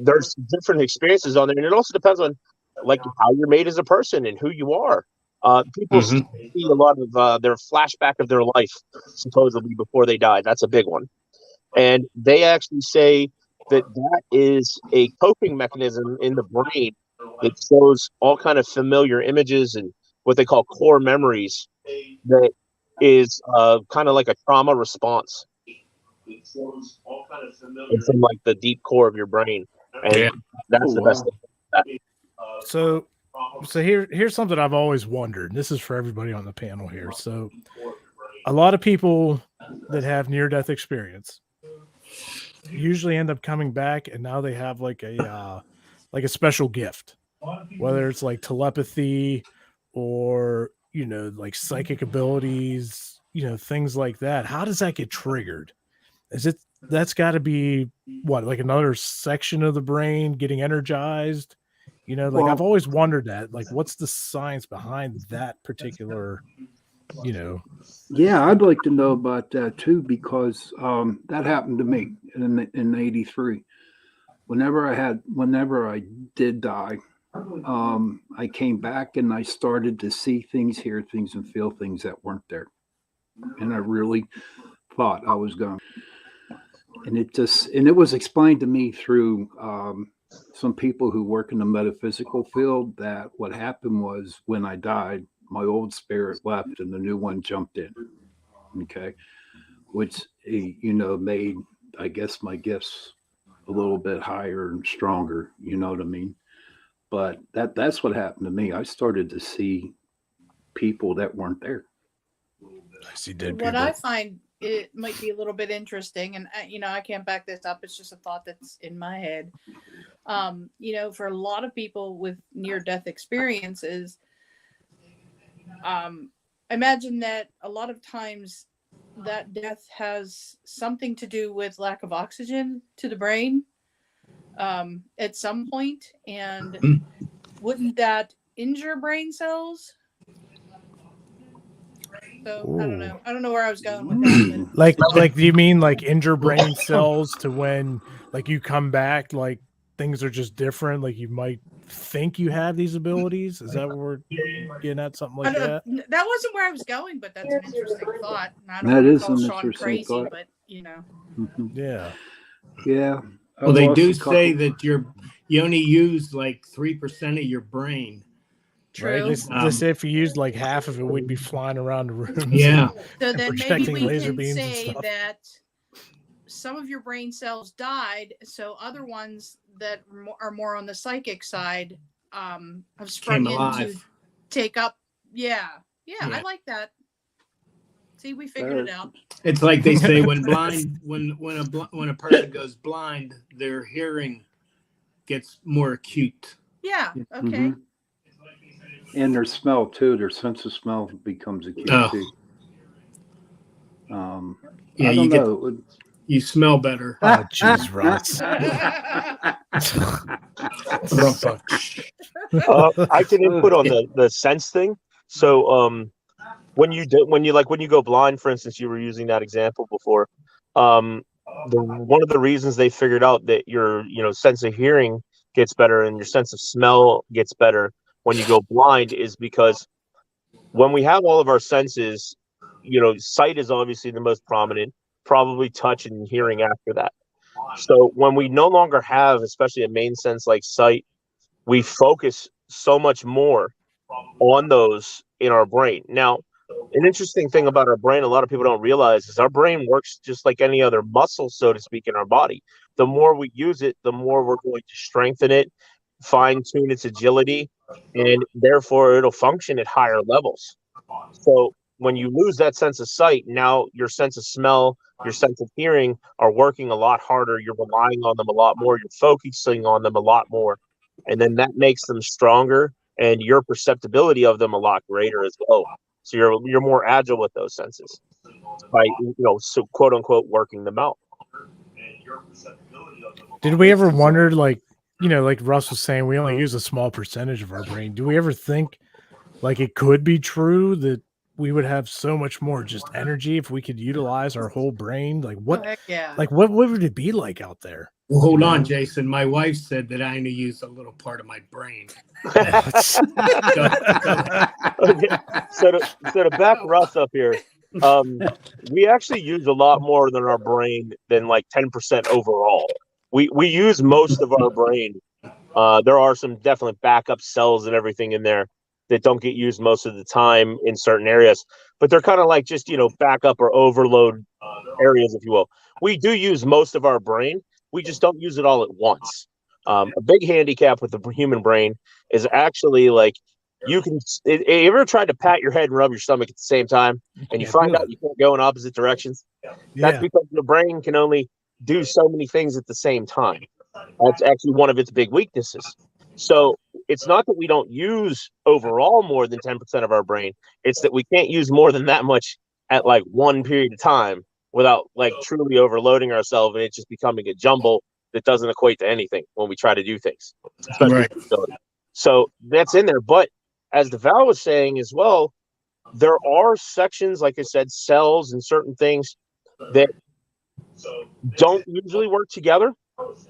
there's different experiences on there. And it also depends on like how you're made as a person and who you are. People see a lot of their flashback of their life, supposedly, before they die. That's a big one. And they actually say that is a coping mechanism in the brain that shows all kind of familiar images and what they call core memories that is kind of like a trauma response. It's from like the deep core of your brain. And that's the best thing. So So here's something I've always wondered. This is for everybody on the panel here. So a lot of people that have near-death experience usually end up coming back, and now they have like a special gift, whether it's like telepathy or like psychic abilities, things like that. How does that get triggered? That's got to be what, like another section of the brain getting energized? Well, I've always wondered that. Like, what's the science behind that particular, yeah, I'd like to know about that too, because that happened to me in '83. Whenever I did die, I came back and I started to see things, hear things, and feel things that weren't there, and I really thought I was going. And it was explained to me through some people who work in the metaphysical field that what happened was when I died, my old spirit left and the new one jumped in. Okay, which made, I guess, my gifts a little bit higher and stronger. You know what I mean? But that's what happened to me. I started to see people that weren't there. I see dead What people. I find it might be a little bit interesting, and I can't back this up. It's just a thought that's in my head. For a lot of people with near-death experiences, imagine that a lot of times that death has something to do with lack of oxygen to the brain at some point, and wouldn't that injure brain cells? So I don't know where I was going with that. Like, do you mean like injure brain cells to when like you come back, like things are just different? Like you might think you have these abilities. Is that what we're getting at? Something like that? That wasn't where I was going, but that's an interesting thought. And I don't That want to is call an Shawn interesting crazy, thought. but Mhm. Yeah. Well, they do say that you only use like 3% of your brain. True. Right? They say if you used like half of it, we'd be flying around the room. Yeah. So then maybe projecting we laser can beams and say stuff. that some of your brain cells died, so other ones that are more on the psychic side have sprung Came in alive. to take up. Yeah, I like that. See, we figured it out. It's like they say when a person goes blind, their hearing gets more acute. Yeah. Okay. Mm-hmm. And their smell too. Their sense of smell becomes acute too. Yeah, I don't know. You smell better. Oh, jeez, Ross. I can input on the sense thing. So when you go blind, for instance, you were using that example before. One of the reasons they figured out that your sense of hearing gets better and your sense of smell gets better when you go blind is because when we have all of our senses, sight is obviously the most prominent, probably touch and hearing after that. So when we no longer have, especially a main sense like sight, we focus so much more on those in our brain. Now, an interesting thing about our brain, a lot of people don't realize, is our brain works just like any other muscle, so to speak, in our body. The more we use it, the more we're going to strengthen it, fine-tune its agility, and therefore it'll function at higher levels. So when you lose that sense of sight, now your sense of smell, your sense of hearing are working a lot harder. You're relying on them a lot more. You're focusing on them a lot more. And then that makes them stronger and your perceptibility of them a lot greater as well. So you're more agile with those senses by, so quote unquote, working them out. Did we ever wonder, like Russ was saying, we only use a small percentage of our brain. Do we ever think like it could be true that we would have so much more just energy if we could utilize our whole brain? Like what? Heck yeah. Like what would it be like out there? Well, hold on, Jason. My wife said that I only use a little part of my brain. So to back Russ up here, we actually use a lot more than our brain than like 10% overall. We use most of our brain. There are some definitely backup cells and everything in there that don't get used most of the time in certain areas, but they're kind of like just backup or overload areas, if you will. We do use most of our brain. We just don't use it all at once. A big handicap with the human brain is actually like you ever tried to pat your head and rub your stomach at the same time, and you find out you can't go in opposite directions? That's because the brain can only do so many things at the same time. That's actually one of its big weaknesses. So it's not that we don't use overall more than 10% of our brain. It's that we can't use more than that much at like one period of time without like truly overloading ourselves and it just becoming a jumble that doesn't equate to anything when we try to do things, especially with ability. So that's in there. But as the Val was saying as well, there are sections, like I said, cells and certain things that don't usually work together.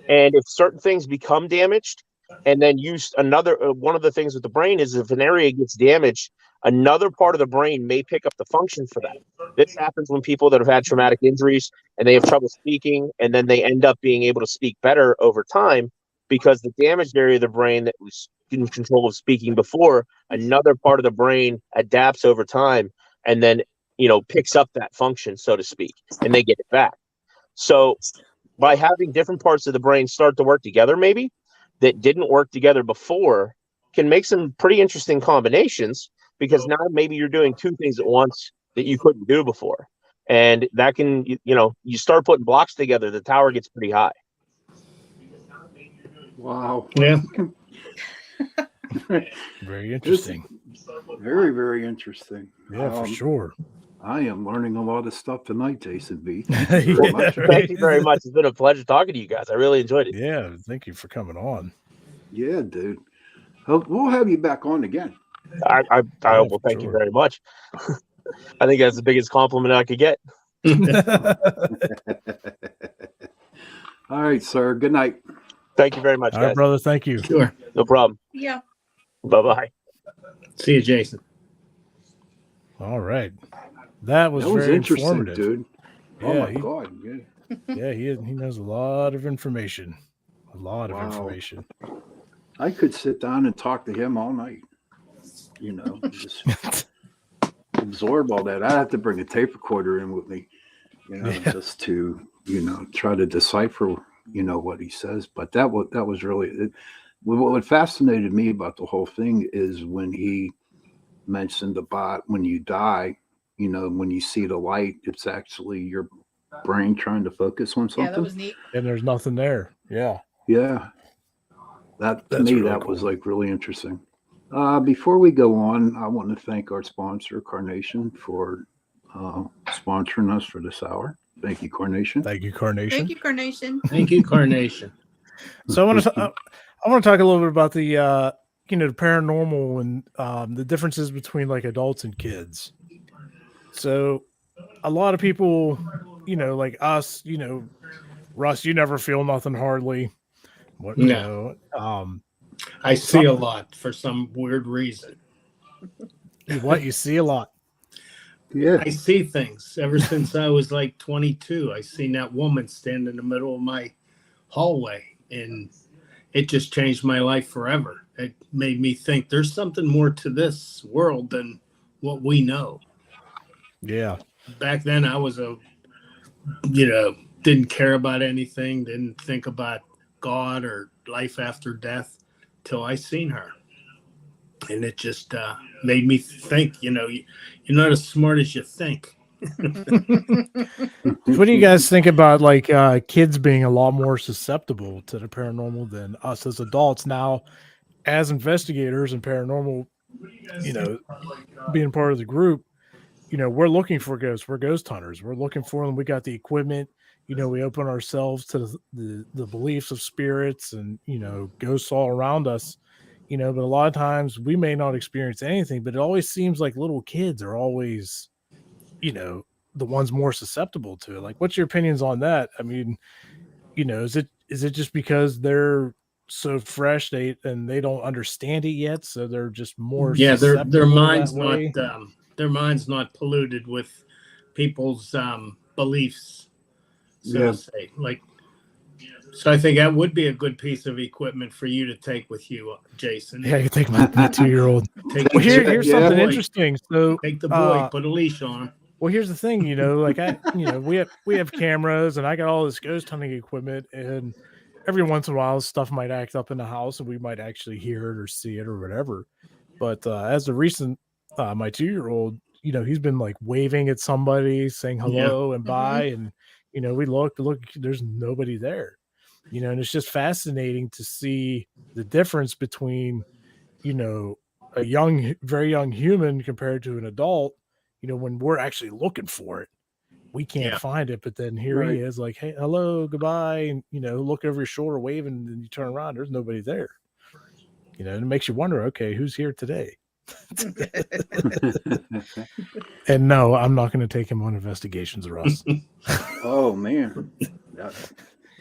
And if certain things become damaged, and then one of the things with the brain is if an area gets damaged, another part of the brain may pick up the function for that. This happens when people that have had traumatic injuries and they have trouble speaking, and then they end up being able to speak better over time because the damaged area of the brain that was in control of speaking before, another part of the brain adapts over time and then, picks up that function, so to speak, and they get it back. So by having different parts of the brain start to work together, maybe that didn't work together before, can make some pretty interesting combinations, because now maybe you're doing two things at once that you couldn't do before. And that can, you start putting blocks together, the tower gets pretty high. Wow. Yeah. Very interesting. Very, very interesting. Yeah, for sure. I am learning a lot of stuff tonight, Jason B. Thank you very much. It's been a pleasure talking to you guys. I really enjoyed it. Yeah, thank you for coming on. Yeah, dude. We'll have you back on again. I will thank you very much. I think that's the biggest compliment I could get. All right, sir. Good night. Thank you very much, guys. All right, brother. Thank you. Sure. No problem. Yeah. Bye-bye. See you, Jason. All right. That was very interesting, informative, dude. Yeah, Oh my God. Yeah. Yeah, he knows a lot of information. A lot of information. I could sit down and talk to him all night. Just absorb all that. I have to bring a tape recorder in with me, just to, try to decipher, what he says. But that was really what fascinated me about the whole thing is when he mentioned about when you die, when you see the light, it's actually your brain trying to focus on something. Yeah, that was neat. And there's nothing there. Yeah. Yeah. That's to me, really that cool. was like really interesting. Before we go on, I want to thank our sponsor, Carnation, for sponsoring us for this hour. Thank you, Carnation. Thank you, Carnation. Thank you, Carnation. Thank you, Carnation. So I want to talk a little bit about the the paranormal and the differences between like adults and kids. So a lot of people, like us, Russ, you never feel nothing hardly. I see a lot for some weird reason. You see a lot. Yeah. I see things ever since I was like 22. I seen that woman stand in the middle of my hallway, and it just changed my life forever. It made me think there's something more to this world than what we know. Yeah. Back then I was didn't care about anything, didn't think about God or life after death till I seen her. And it just made me think, you're not as smart as you think. What do you guys think about like kids being a lot more susceptible to the paranormal than us as adults? Now, as investigators in paranormal, being part of the group, we're looking for ghosts. We're ghost hunters. We're looking for them. We got the equipment. We open ourselves to the beliefs of spirits and, ghosts all around us. But a lot of times we may not experience anything, but it always seems like little kids are always, the ones more susceptible to it. Like, what's your opinions on that? I mean, is it just because they're so fresh and they don't understand it yet, so they're just more their mind's not polluted with people's beliefs, to say. Like, so I think that would be a good piece of equipment for you to take with you, Jason. Yeah, you take my 2-year-old. Well, here's something interesting. So take the boy, put a leash on him. Well, here's the thing, like we have cameras, and I got all this ghost hunting equipment, and every once in a while stuff might act up in the house and we might actually hear it or see it or whatever. But as of recent, my 2-year-old, he's been like waving at somebody, saying hello and bye, and we look, there's nobody there. And it's just fascinating to see the difference between a very young human compared to an adult. When we're actually looking for it, we can't find it, but then here he is, like, hey, hello, goodbye, and look over your shoulder, waving, and you turn around, there's nobody there. And it makes you wonder, okay, who's here today? And no, I'm not going to take him on investigations, Russ. Oh man,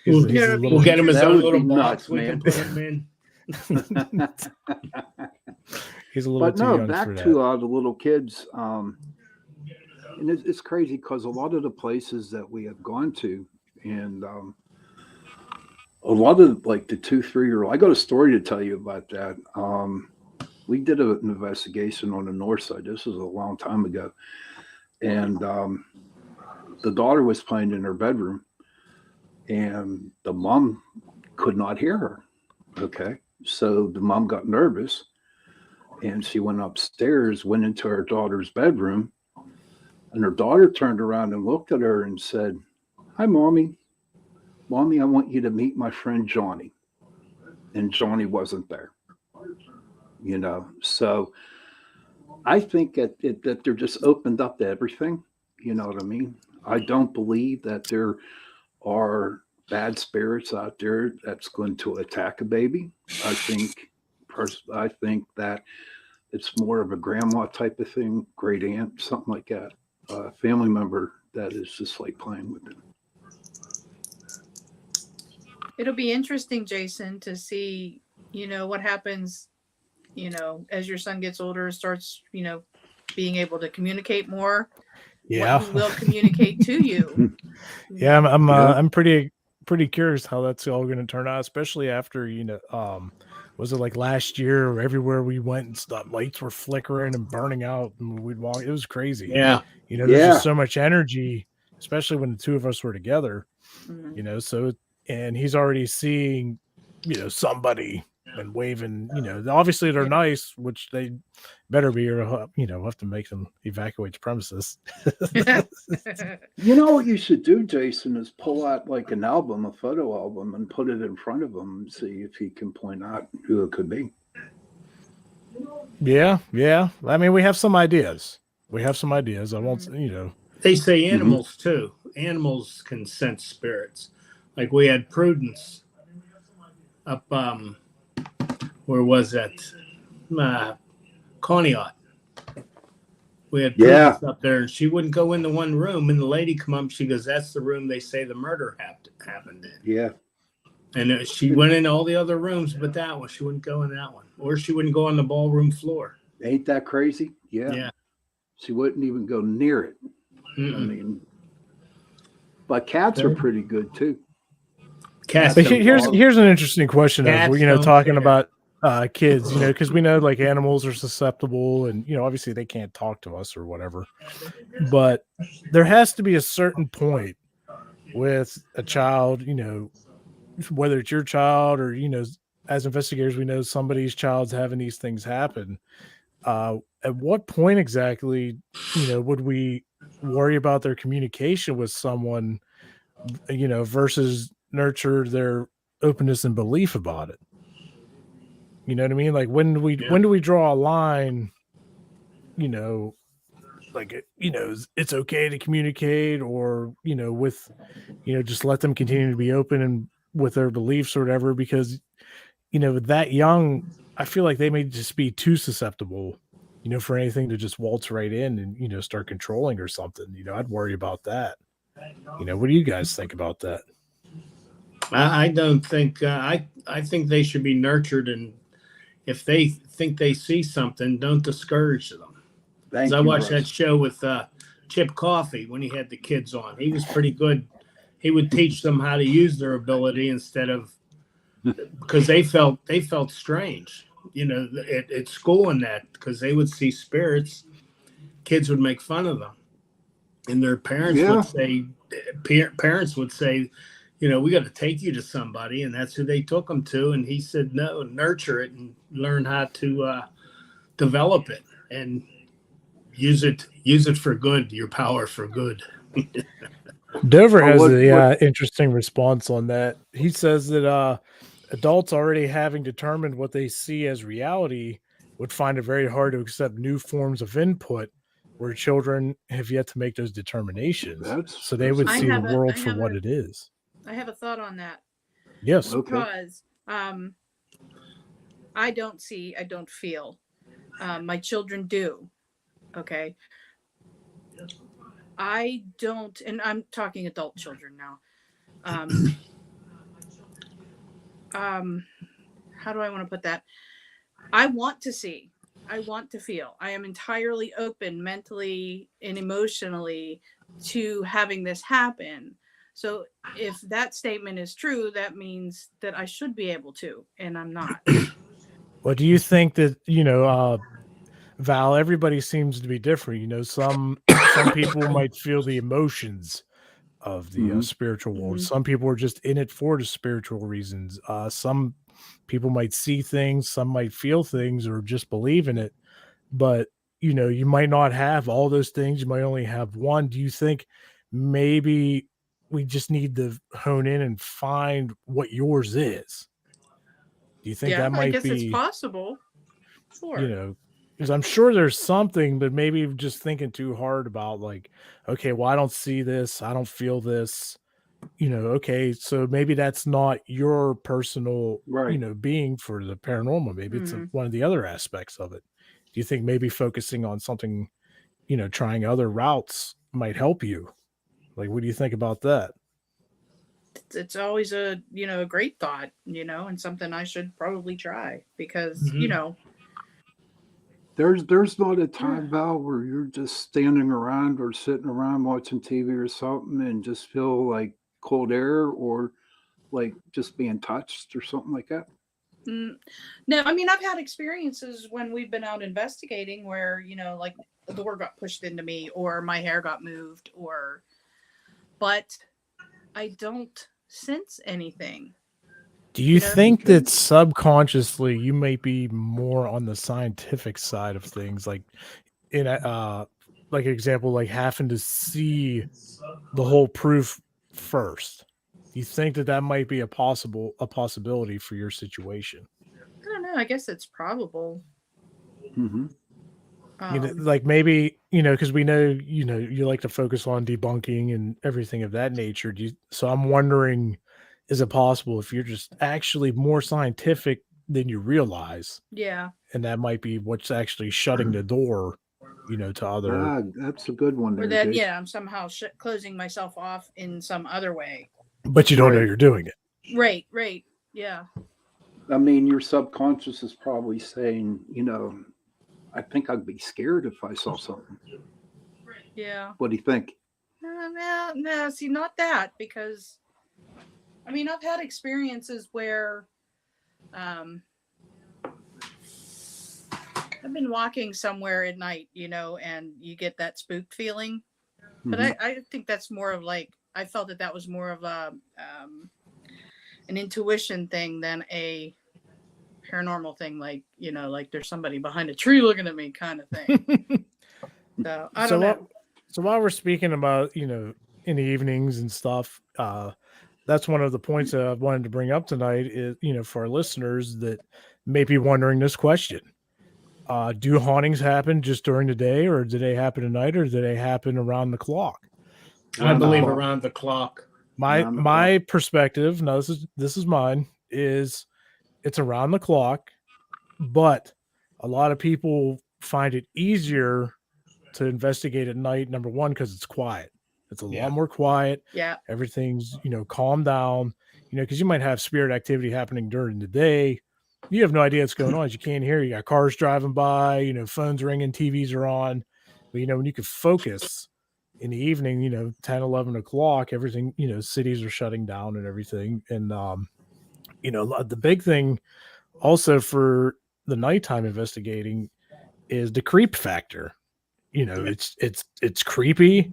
we'll get him his own little box. Nuts, we can put him in. He's a little too young back for that. to the little kids. And it's crazy because a lot of the places that we have gone to, and a lot of like the 2-3-year-old, I got a story to tell you about that. We did an investigation on the north side. This was a long time ago. And the daughter was playing in her bedroom and the mom could not hear her. Okay. So the mom got nervous and she went upstairs, went into her daughter's bedroom, and her daughter turned around and looked at her and said, "Hi, Mommy. Mommy, I want you to meet my friend Johnny." And Johnny wasn't there. So I think that they're just opened up to everything. You know what I mean? I don't believe that there are bad spirits out there that's going to attack a baby. I think that it's more of a grandma type of thing, great aunt, something like that. A family member that is just like playing with it. It'll be interesting, Jason, to see, what happens, as your son gets older, starts, being able to communicate more. Yeah. What he will communicate to you. Yeah, I'm pretty curious how that's all going to turn out, especially after, was it like last year or everywhere we went and stuff, lights were flickering and burning out and we'd walk. It was crazy. Yeah. There's just so much energy, especially when the two of us were together, Mm-hmm. so, and he's already seeing, somebody and waving, obviously they're nice, which they better be, or, have to make them evacuate the premises. You know what you should do, Jason, is pull out like an album, a photo album, and put it in front of him and see if he can point out who it could be. Yeah. I mean, we have some ideas. I won't, They say animals too. Animals can sense spirits. Like we had Prudence up, where was that? Conneaut. We had Prudence up there, and she wouldn't go into one room. And the lady come up, she goes, "That's the room they say the murder happened in." Yeah. And she went in all the other rooms, but that one, she wouldn't go in that one, or she wouldn't go on the ballroom floor. Ain't that crazy? Yeah. She wouldn't even go near it. Mm-mm. I mean, but cats are pretty good too. Cats. But here's an interesting question. Of, talking care. about kids, because we know like animals are susceptible, and obviously they can't talk to us or whatever. But there has to be a certain point with a child, whether it's your child or as investigators, we know somebody's child's having these things happen. At what point exactly, would we worry about their communication with someone, versus nurture their openness and belief about it? You know what I mean? Like when do we draw a line, like, it's okay to communicate, or, with, just let them continue to be open and with their beliefs or whatever, because, that young, I feel like they may just be too susceptible, for anything to just waltz right in and, start controlling or something. I'd worry about that. What do you guys think about that? I don't think, I think they should be nurtured, and if they think they see something, don't discourage them. I watched that show with Chip Coffey when he had the kids on. He was pretty good. He would teach them how to use their ability instead of, because they felt strange, at school and that, because they would see spirits. Kids would make fun of them, and their parents would say, we got to take you to somebody, and that's who they took him to. And he said, no, nurture it and learn how to develop it and use it for good, your power for good. Dover has what a interesting response on that. He says that adults already having determined what they see as reality would find it very hard to accept new forms of input where children have yet to make those determinations. So they would I see the have a- world I for have what a- it is. I have a thought on that Yes. Okay. because I don't see, I don't feel. My children do. Okay. I don't, and I'm talking adult children now. How do I want to put that? I want to see. I want to feel. I am entirely open mentally and emotionally to having this happen. So if that statement is true, that means that I should be able to, and I'm not. Well, do you think that, Val, everybody seems to be different. Some people might feel the emotions of the spiritual world. Some people are just in it for the spiritual reasons. Some people might see things, some might feel things or just believe in it. But, you might not have all those things. You might only have one. Do you think maybe we just need to hone in and find what yours is? Do you think Yeah, that I might guess it's be, possible. Sure. because I'm sure there's something, but maybe just thinking too hard about like, okay, well, I don't see this, I don't feel this, okay, so maybe that's not your personal, Right. being for the paranormal. Maybe it's one of the other aspects of it. Do you think maybe focusing on something, trying other routes might help you? Like, what do you think about that? It's always a great thought, and something I should probably try because There's not a time, Val, where you're just standing around or sitting around watching TV or something and just feel like cold air or like just being touched or something like that. No, I mean I've had experiences when we've been out investigating where like a door got pushed into me or my hair got moved but I don't sense anything. Do you think that subconsciously you might be more on the scientific side of things, like in a like example, like having to see the whole proof first? Do you think that might be a possibility for your situation? I don't know. I guess it's probable. Like maybe because we know you like to focus on debunking and everything of that nature. So I'm wondering, is it possible if you're just actually more scientific than you realize? Yeah. And that might be what's actually shutting the door, to other. That's a good one Or there, that, Jason. I'm somehow closing myself off in some other way. But you don't know you're doing it. Right. Yeah. I mean, your subconscious is probably saying, I think I'd be scared if I saw something. Yeah. What do you think? No, see, not that, because I mean, I've had experiences where I've been walking somewhere at night, and you get that spooked feeling. But I think that's more of like, I felt that was more of an intuition thing than a paranormal thing, like like there's somebody behind a tree looking at me kind of thing. So I don't know. So while we're speaking about in the evenings and stuff, that's one of the points that I wanted to bring up tonight is for our listeners that may be wondering this question: do hauntings happen just during the day, or do they happen at night, or do they happen around the clock? I believe around the clock. My perspective, now this is mine, is it's around the clock, but a lot of people find it easier to investigate at night. Number one, because it's quiet. It's a lot more quiet. Yeah. Everything's, calmed down, because you might have spirit activity happening during the day. You have no idea what's going on. You can't hear. You got cars driving by, phones ringing, TVs are on. But, when you could focus in the evening, 10, 11 o'clock, everything, cities are shutting down and everything. And, the big thing also for the nighttime investigating is the creep factor. it's creepy.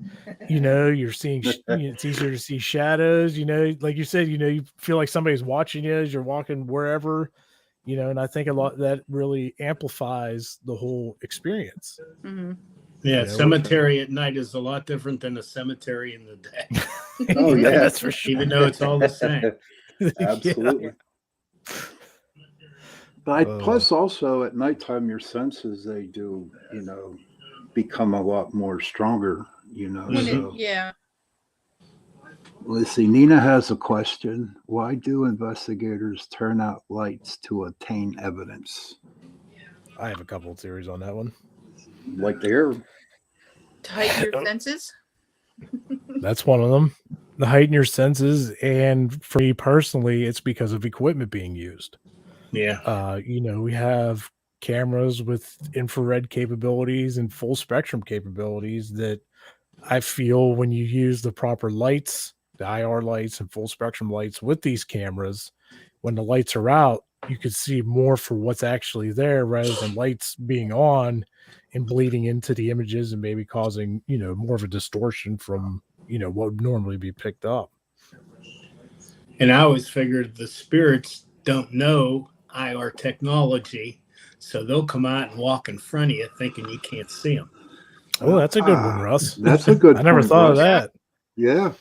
You're seeing it's easier to see shadows. Like you said, you feel like somebody's watching you as you're walking wherever. And I think a lot that really amplifies the whole experience. Mm-hmm. Yeah, cemetery at night is a lot different than a cemetery in the day. Oh yeah, that's for sure. Even though it's all the same. Absolutely. But plus also at nighttime, your senses, they do, become a lot more stronger, Yeah. Let's see. Nina has a question. Why do investigators turn out lights to obtain evidence? I have a couple of theories on that one. Like to hear. To heighten your senses. That's one of them. The heighten your senses, and for me personally, it's because of equipment being used. Yeah. We have cameras with infrared capabilities and full spectrum capabilities that I feel when you use the proper lights, the IR lights and full spectrum lights with these cameras, when the lights are out, you could see more for what's actually there rather than lights being on and bleeding into the images and maybe causing, more of a distortion from, what would normally be picked up. And I always figured the spirits don't know IR technology, so they'll come out and walk in front of you thinking you can't see them. Oh, that's a good one, Russ. That's a good I never point, thought Russ. of that. Yeah,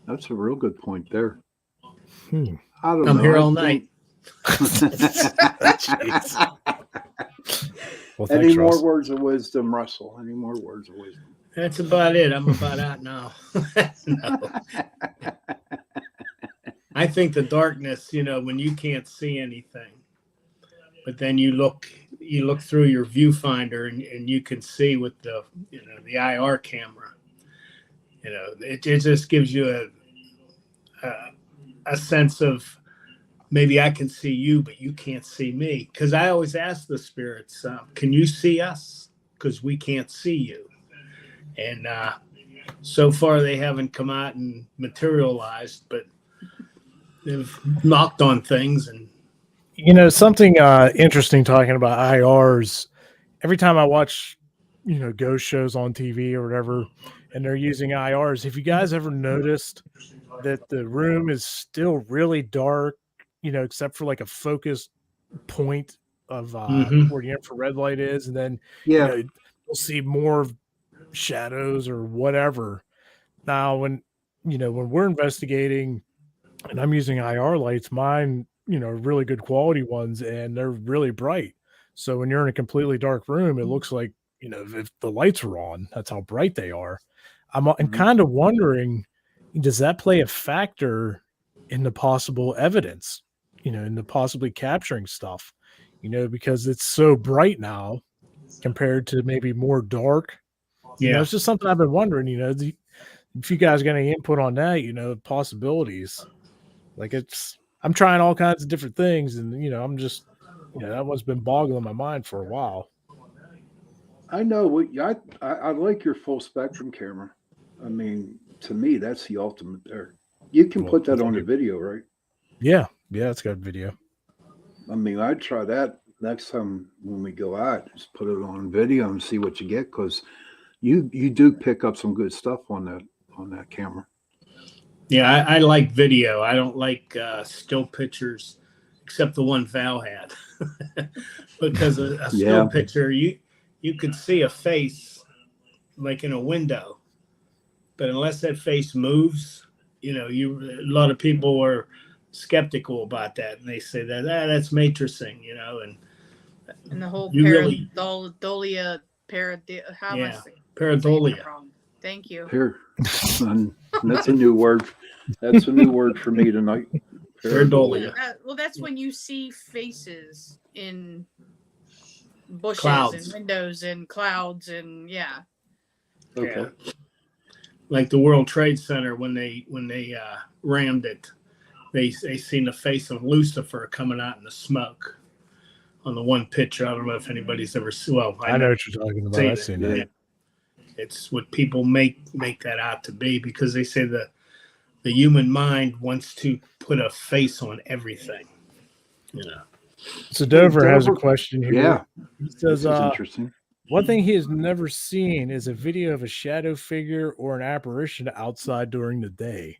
that's a real good point there. I don't I'm know. here all night. Well, Any thanks, more Russ. words of wisdom, Russell? Any more words of wisdom? That's about it. I'm about out now. No. I think the darkness, when you can't see anything, but then you look through your viewfinder and you can see with the IR camera. It just gives you a sense of maybe I can see you, but you can't see me. Because I always ask the spirits, can you see us? Because we can't see you. And so far they haven't come out and materialized, but they've knocked on things. And something interesting talking about IRs. Every time I watch, ghost shows on TV or whatever, and they're using IRs, have you guys ever noticed that the room is still really dark, except for like a focused point of where the infrared light is, and then you'll see more shadows or whatever. Now, when we're investigating and I'm using IR lights, mine, really good quality ones, and they're really bright. So when you're in a completely dark room, it looks like, if the lights are on, that's how bright they are. I'm kind of wondering, does that play a factor in the possible evidence, in the possibly capturing stuff, because it's so bright now compared to maybe more dark. It's just something I've been wondering, if you guys got any input on that, possibilities. Like I'm trying all kinds of different things, and I'm just, that one's been boggling my mind for a while. I know. I like your full spectrum camera. I mean, to me, that's the ultimate there. You can put that on the video, right? Yeah, it's got video. I mean, I'd try that next time when we go out. Just put it on video and see what you get, because you do pick up some good stuff on that camera. Yeah, I like video. I don't like still pictures, except the one Val had, because a still picture you could see a face like in a window, but unless that face moves, a lot of people are skeptical about that, and they say that's matrixing, and the whole pareidolia. Thank you. That's a new word. That's a new word for me tonight. Pareidolia. Well, that's when you see faces in bushes clouds and windows and clouds and Okay. Yeah. Like the World Trade Center when they rammed it, they seen the face of Lucifer coming out in the smoke on the one picture. I don't know if anybody's ever seen. Well, I know what you're talking about. I've seen that. Yeah. It's what people make that out to be, because they say the human mind wants to put a face on everything. So Dover has a question here. Yeah, He says, this is interesting. One thing he has never seen is a video of a shadow figure or an apparition outside during the day.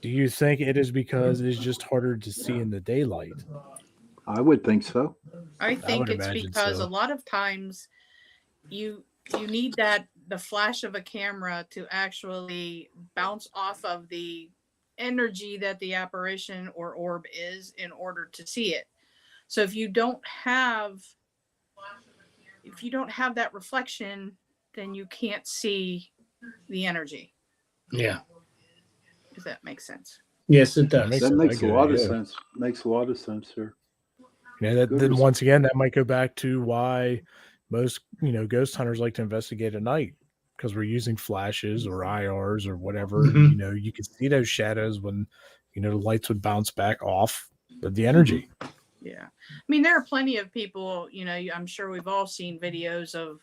Do you think it is because it is just harder to see in the daylight? I would think so. I I think would it's imagine because so. a lot of times you need the flash of a camera to actually bounce off of the energy that the apparition or orb is in order to see it. So if you don't have that reflection, then you can't see the energy. Yeah. If that makes sense. Yes, it That does. That sense. makes I a get lot it, of yeah. sense. Makes a lot of sense, sir. Yeah, Good then res- once again, that might go back to why most ghost hunters like to investigate at night, because we're using flashes or IRs or whatever. Mhm. You can see those shadows when the lights would bounce back off with the energy. Yeah. I mean, there are plenty of people, I'm sure we've all seen videos of,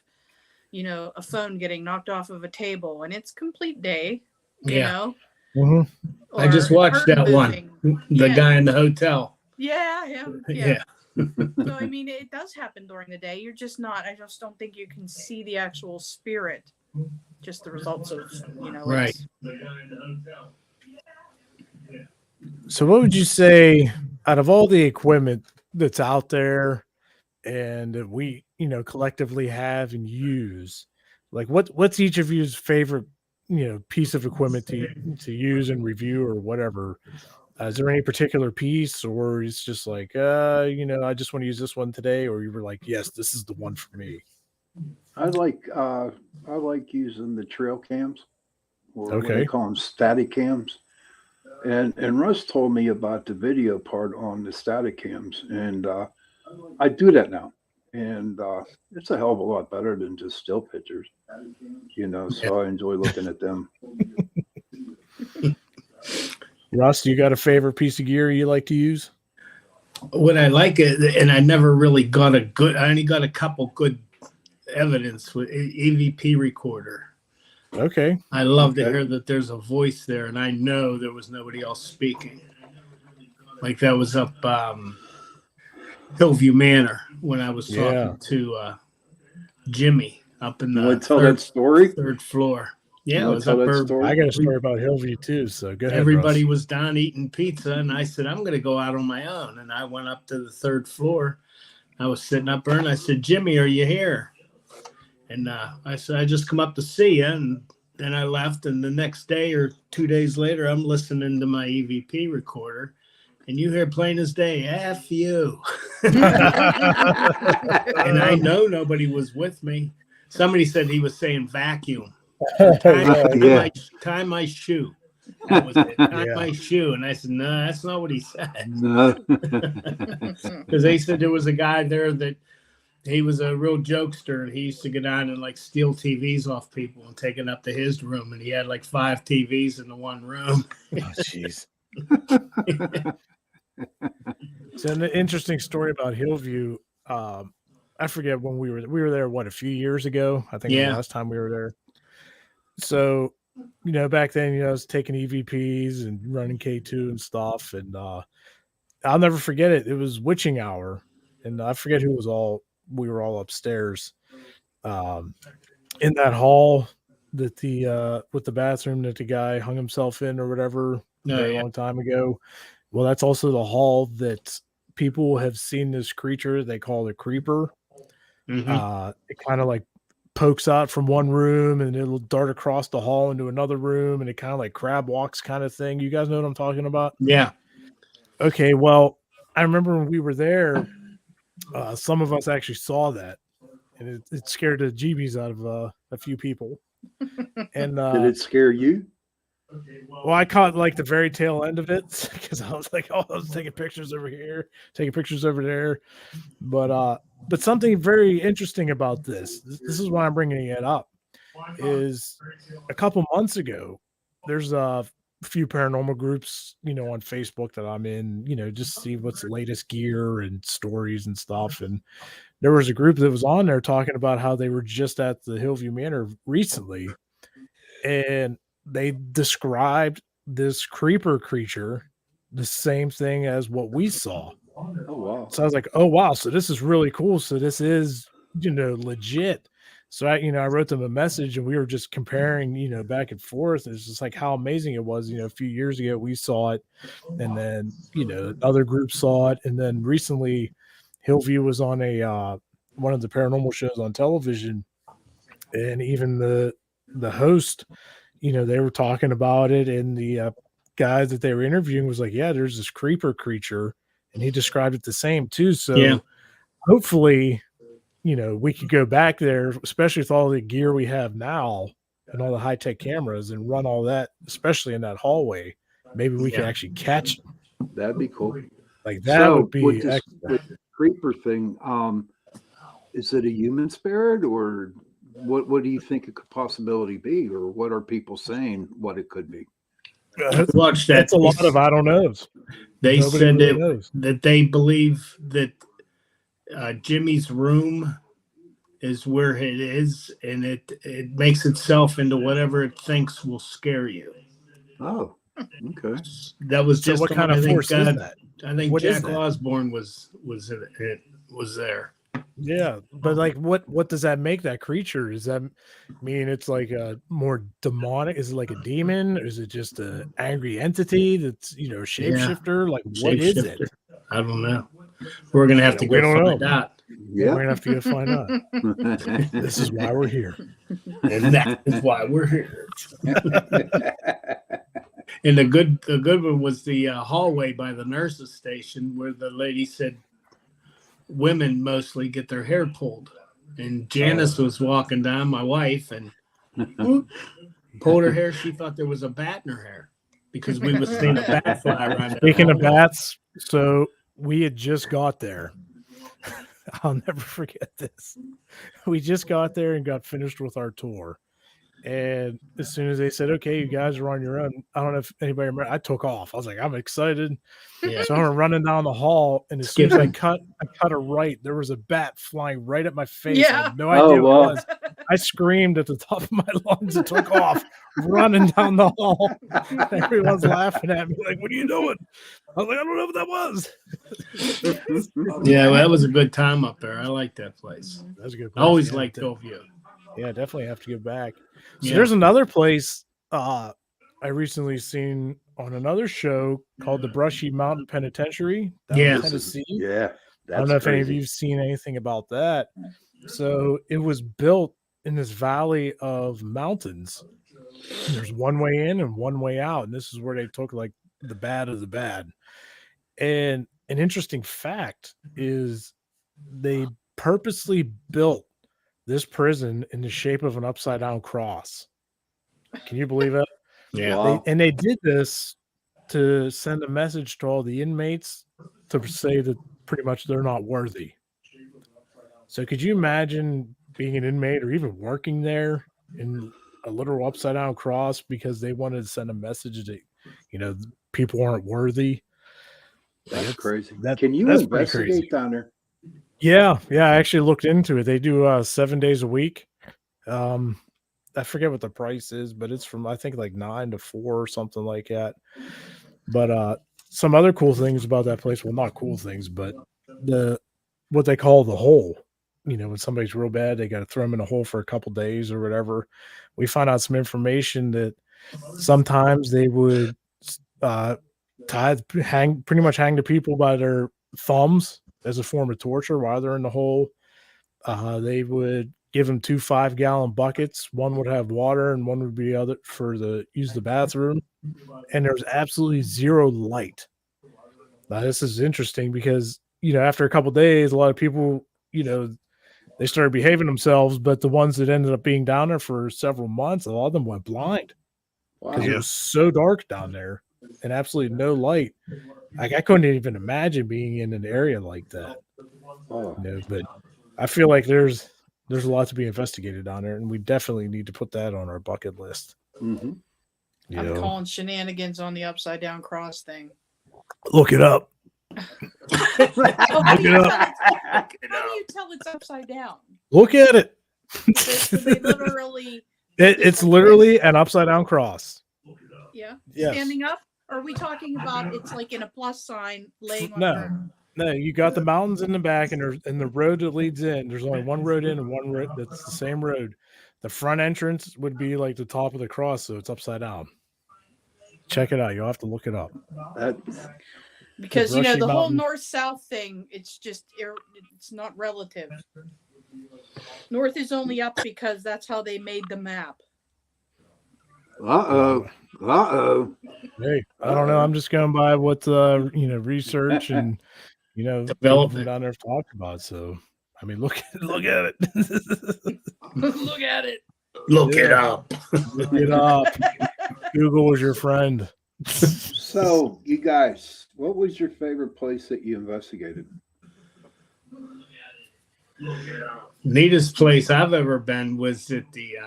a phone getting knocked off of a table and it's complete day, Yeah. Mhm. I just or a watched curtain that one. moving. The Yeah. guy in the hotel. Yeah, him. Yeah. So, I mean, it does happen during the day. You're just not, I just don't think you can see the actual spirit, just the results of, Right. it's- So, what would you say out of all the equipment that's out there and that we, collectively have and use, like what's each of you's favorite, piece of equipment to use and review or whatever? Is there any particular piece, or it's just like, I just want to use this one today, or you were like, yes, this is the one for me? I like using the trail cams, or what they Okay. call them, static cams. And Russ told me about the video part on the static cams, and I do that now, and it's a hell of a lot better than just still pictures, So I enjoy looking at them. Russ, you got a favorite piece of gear you like to use? What I like it, and I never really got I only got a couple good evidence with EVP recorder. Okay. I love to Okay. hear that there's a voice there, and I know there was nobody else speaking. Like that was up Hillview Manor when I was talking to Jimmy up in You the want to tell that story? third floor. Yeah, You it want was to tell up that there. story? I got a story about Hillview too, so go ahead. Everybody Russ. was down eating pizza, and I said, I'm going to go out on my own. And I went up to the third floor. I was sitting up there, and I said, Jimmy, are you here? And I said, I just come up to see you. And then I left, and the next day or 2 days later, I'm listening to my EVP recorder, and you hear plain as day, F you. And I know nobody was with me. Somebody said he was saying vacuum. Tie my shoe. That was it. Tie my shoe. And I said, no, that's not what he said. No. Because they said there was a guy there that he was a real jokester, and he used to go down and like steal TVs off people and take it up to his room. And he had like 5 TVs in the one room. Oh, jeez. So an interesting story about Hillview. I forget when we were there. What, a few years ago? I think the last time we were there. So, back then, I was taking EVPs and running K2 and stuff, and I'll never forget it. It was witching hour, and I forget who was all. We were all upstairs, in that hall that with the bathroom that the guy hung himself in or whatever a very long time ago. Well, that's also the hall that people have seen this creature they call the creeper. Mm-hmm. It kind of like pokes out from one room and it'll dart across the hall into another room, and it kind of like crab walks kind of thing. You guys know what I'm talking about? Yeah. Okay. Well, I remember when we were there, some of us actually saw that, and it scared the jeebies out of a few people. And did it scare you? Well, I caught like the very tail end of it because I was like, oh, I was taking pictures over here, taking pictures over there. But something very interesting about this is why I'm bringing it up, is a couple months ago, there's a few paranormal groups, on Facebook that I'm in, just see what's the latest gear and stories and stuff. And there was a group that was on there talking about how they were just at the Hillview Manor recently, and they described this creeper creature the same thing as what we saw. Oh, wow. So I was like, oh, wow. So this is really cool. So this is, legit. So I wrote them a message, and we were just comparing, back and forth. It's just like how amazing it was. A few years ago we saw it, and then other groups saw it, and then recently Hillview was on a one of the paranormal shows on television, and even the host, they were talking about it, and the guy that they were interviewing was like, yeah, there's this creeper creature, and he described it the same too. So hopefully we could go back there, especially with all the gear we have now and all the high-tech cameras, and run all that, especially in that hallway. Maybe we can actually catch them. That'd be cool. Like that would be with the creeper thing. Is it a human spirit, or what do you think it could possibility be, or what are people saying what it could be? Watch that. That's a lot of I don't knows. They Nobody said really knows. that they believe that Jimmy's room is where it is, and it makes itself into whatever it thinks will scare you. Oh, okay. That was just what kind of force is that? I think What is Jack that? Osborne was there. Yeah, but like, what does that make that creature? Does that mean it's like a more demonic? Is it like a demon? Or is it just an angry entity that's shapeshifter? Like, what is it? I don't know. We're gonna have to go find out. Yeah, we're gonna have to go find out. This is why we're here, and that is why we're here. And the good one was the hallway by the nurses' station, where the lady said women mostly get their hair pulled, and Janice was walking down, my wife, and pulled her hair. She thought there was a bat in her hair because we was seeing a bat fly around. Speaking of bats, so we had just got there. I'll never forget this. We just got there and got finished with our tour. And as soon as they said, okay, you guys are on your own, I don't know if anybody remember, I took off. I was like, I'm excited. Yeah. So I'm running down the hall, and as soon as I cut a right, there was a bat flying right at my face. Yeah. I had no idea what it was. I screamed at the top of my lungs and took off, running down the hall. Everyone's laughing at me, like, what are you doing? I was like, I don't know what that was. Yeah, well, that was a good time up there. I like that place. That was a good place. I always liked Hillview. Yeah, definitely have to get back. So there's another place I recently seen on another show called the Brushy Mountain Penitentiary down in Tennessee. Yeah. I don't know if any of you've seen anything about that. So it was built in this valley of mountains. There's one way in and one way out. And this is where they took like the bad of the bad. And an interesting fact is they purposely built this prison in the shape of an upside down cross. Can you believe it? Yeah. Wow. They did this to send a message to all the inmates to say that pretty much they're not worthy. So could you imagine being an inmate or even working there in a literal upside down cross because they wanted to send a message that, people aren't worthy? That's crazy. Can you investigate down there? Yeah, I actually looked into it. They do 7 days a week. I forget what the price is, but it's from I think like 9 to 4 or something like that. But some other cool things about that place, well, not cool things, but what they call the hole. When somebody's real bad, they got to throw them in a hole for a couple days or whatever. We found out some information that sometimes they would pretty much hang the people by their thumbs as a form of torture while they're in the hole. They would give them 2 5-gallon buckets. One would have water and one would be other for use the bathroom. And there's absolutely zero light. Now this is interesting because, after a couple of days, a lot of people, they started behaving themselves, but the ones that ended up being down there for several months, a lot of them went blind. Because it was so dark down there and absolutely no light. Like I couldn't even imagine being in an area like that. But I feel like there's a lot to be investigated down there, and we definitely need to put that on our bucket list. Mm-hmm. I'm calling shenanigans on the upside down cross thing. Look it up. How do you tell it's upside down? Look at it. So they literally. It's literally an upside down cross. Yeah. Yes. Standing up? Or are we talking about it's like in a plus sign laying on No. the ground? No, you got the mountains in the back, and the road that leads in. There's only one road in and one road that's the same road. The front entrance would be like the top of the cross, so it's upside down. Check it out. You'll have to look it up. Because The Brushy the whole Mountain. north-south thing, it's not relative. North is only up because that's how they made the map. Uh-oh. Hey, I don't know. I'm just going by what research and people from Development. down there have talked about. So, I mean, look at it. Look at it. Look it Yeah. up. Look it up. Google was your friend. So, you guys, what was your favorite place that you investigated? Neatest place I've ever been was at the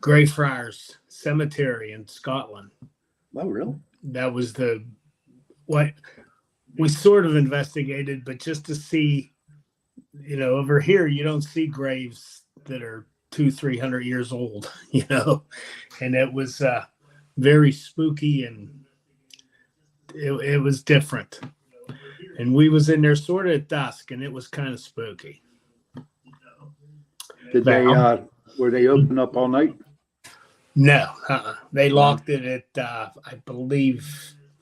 Greyfriars Cemetery in Scotland. Oh, really? That was what we sort of investigated, but just to see, over here you don't see graves that are 200-300 years old, and it was very spooky, and it was different. And we was in there sort of at dusk, and it was kind of spooky. Did they were they open up all night? No, they locked it at I believe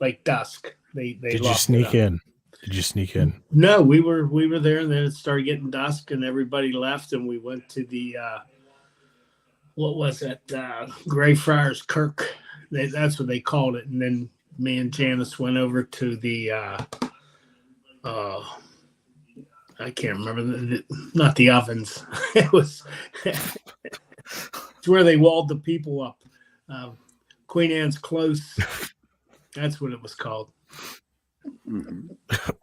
like dusk. They Did you locked sneak it up. in? Did you sneak in? No, we were there, and then it started getting dusk, and everybody left, and we went to the what was it? Greyfriars Kirk. That's what they called it. And then me and Janice went over to the I can't remember not the ovens. It was it's where they walled the people up. Queen Anne's Close. That's what it was called. Mm-hmm.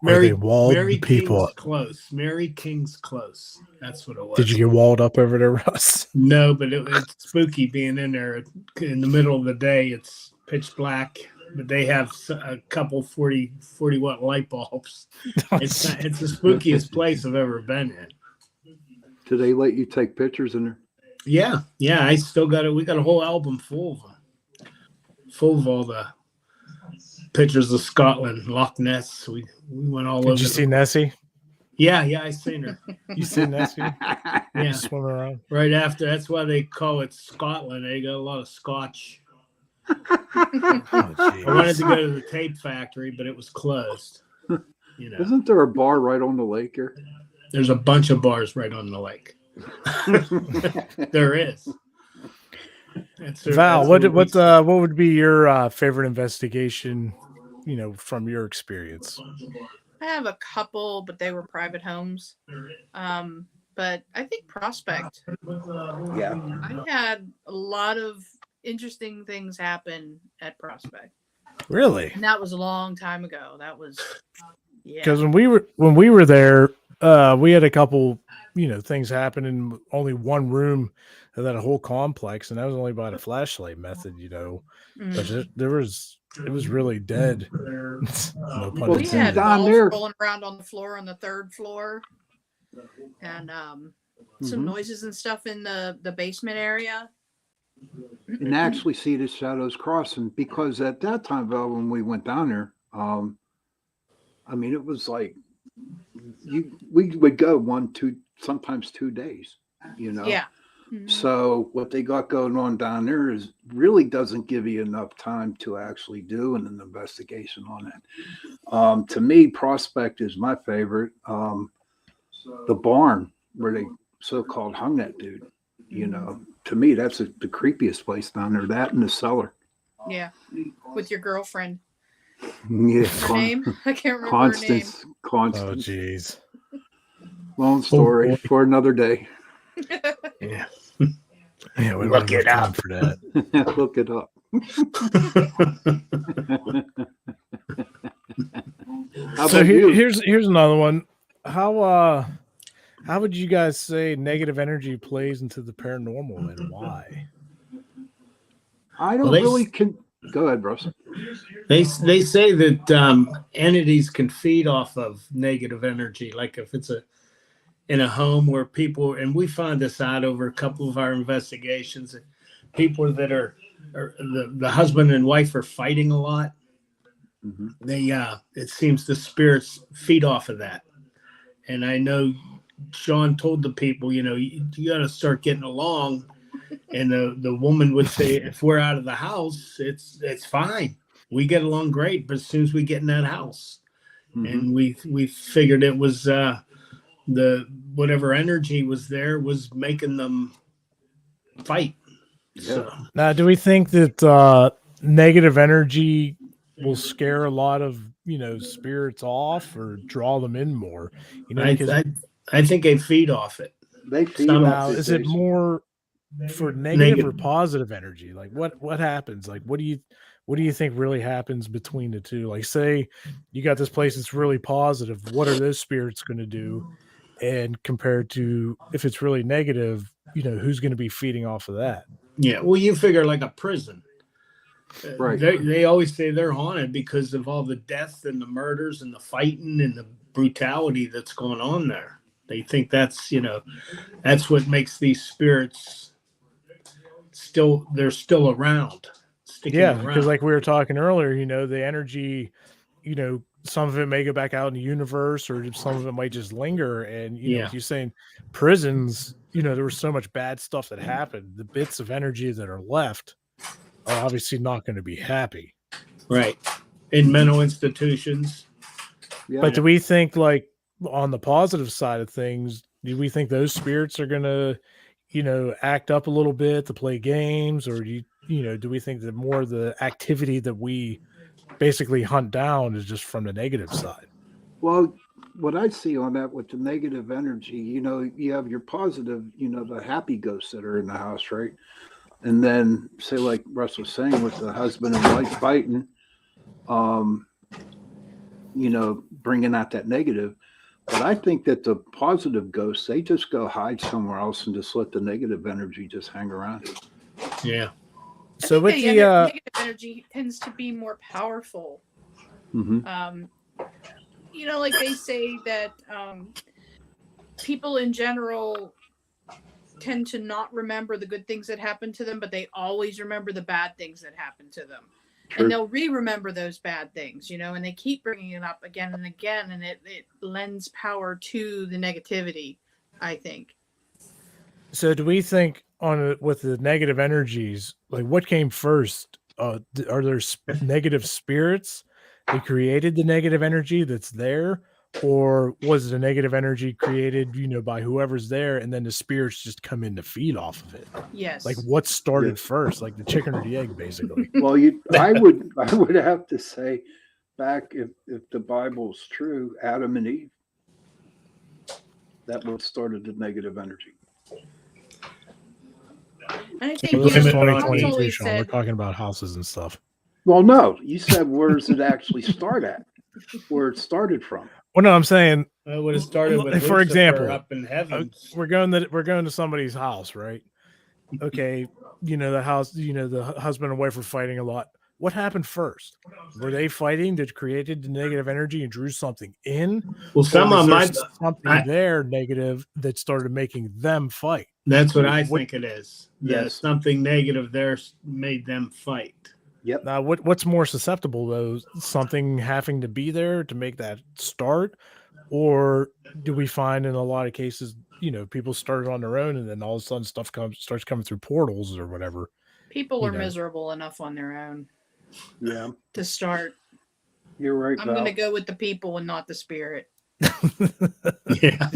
They walled Mary people King's up. Close. Mary King's Close. That's what it was. Did you get walled up over there, Russ? No, but it's spooky being in there in the middle of the day. It's pitch black, but they have a couple 40 watt light bulbs. It's the spookiest place I've ever been in. Do they let you take pictures in there? Yeah. I still got it. We got a whole album full of them, full of all the pictures of Scotland, Loch Ness. We went all over. Did you see Nessie? Yeah, I seen her. You see Nessie? Yeah, Swimming around. right after. That's why they call it Scotland. They got a lot of Scotch. Oh, I wanted to go to the tape factory, but it was closed. Isn't there a bar right on the lake here? There's a bunch of bars right on the lake. There is. Val, what would be your favorite investigation, from your experience? I have a couple, but they were private homes. But I think Prospect. Yeah. I had a lot of interesting things happen at Prospect. Really? And that was a long time ago. That was Because when we were there, we had a couple, things happen in only one room of that whole complex, and that was only by the flashlight method, But it was really dead. No pun we had intended. down balls there. rolling around on the floor on the third floor, and some noises and stuff in the basement area. And actually see the shadows crossing, because at that time, Val, when we went down there, it was like we would go 1, 2, sometimes 2 days, Yeah. Mm-hmm. So what they got going on down there is really doesn't give you enough time to actually do an investigation on it. To me, Prospect is my favorite. The barn where they so-called hung that dude, to me, that's the creepiest place down there. That and the cellar. Yeah. With your girlfriend. Yeah. Her name? I can't remember her name. Constance. Oh, jeez. Long story for another day. Yeah. Yeah, we Look don't have it time up. for that. Look it up. How So about you? here's another one. How would you guys say negative energy plays into the paranormal, and why? I don't really can. Go ahead, Bruce. They say that entities can feed off of negative energy, like if it's in a home where people, and we find this out over a couple of our investigations, that people that are the husband and wife are fighting a lot, They it seems the spirits feed off of that. And I know Shawn told the people, you know, you got to start getting along. And the woman would say, if we're out of the house, it's fine. We get along great, but as soon as we get in that house, and we figured it was the whatever energy was there was making them fight. Yeah. So Now, do we think that negative energy will scare a lot of, you know, spirits off or draw them in more? You know, because I think they feed off it. They feed Somehow, off it. is it more for negative or positive energy? Like what happens? Like what do you think really happens between the two? Like say you got this place that's really positive, what are those spirits going to do? And compared to if it's really negative, you know, who's going to be feeding off of that? Yeah, well, you figure like a prison. Right. They always say they're haunted because of all the death and the murders and the fighting and the brutality that's going on there. They think that's, you know, that's what makes these spirits they're still around. Yeah, because like we were talking earlier, you know, the energy, you know, some of it may go back out in the universe or some of it might just linger. And, you know, like you're saying prisons, you know, there was so much bad stuff that happened. The bits of energy that are left are obviously not going to be happy. Right. In mental institutions. Yeah. But do we think like on the positive side of things, do we think those spirits are going to, you know, act up a little bit to play games, or do do we think that more of the activity that we basically hunt down is just from the negative side? Well, what I see on that with the negative energy, you know, you have your positive, you know, the happy ghosts that are in the house, right? And then say like Russ was saying with the husband and wife fighting, you know, bringing out that negative. But I think that the positive ghosts, they just go hide somewhere else and just let the negative energy just hang around. Yeah. So with the negative energy tends to be more powerful. Mm-hmm. You know, like they say that people in general tend to not remember the good things that happen to them, but they always remember the bad things that happen to them. True. And they'll remember those bad things, you know, and they keep bringing it up again and again, and it lends power to the negativity, I think. So do we think with the negative energies, like what came first? Are there negative spirits that created the negative energy that's there, or was the negative energy created, you know, by whoever's there, and then the spirits just come in to feed off of it? Yes. Like what started first, like the chicken or the egg, basically? Well, I would have to say, back if the Bible's true, Adam and Eve, that what started the negative energy. And I think Well, this is God's 2022, always Sean. We're said, talking about houses and stuff. Well, no, you said where does it actually start at? Where it started from? Well, no, I'm saying It would have started with for Lucifer example, up in heaven. we're going to somebody's house, right? Okay, you know, the house, you know, the husband and wife were fighting a lot. What happened first? Were they fighting that created the negative energy and drew something in? Well, some of them something there negative that started making them fight. That's what I think it is. Yeah, Yes. something negative there made them fight. Yep. Now, what's more susceptible though? Something having to be there to make that start, or do we find in a lot of cases, you know, people started on their own and then all of a sudden stuff starts coming through portals or whatever? people are miserable enough on their own. Yeah. To start. You're right. I'm going to go with the people and not the spirit. Yeah.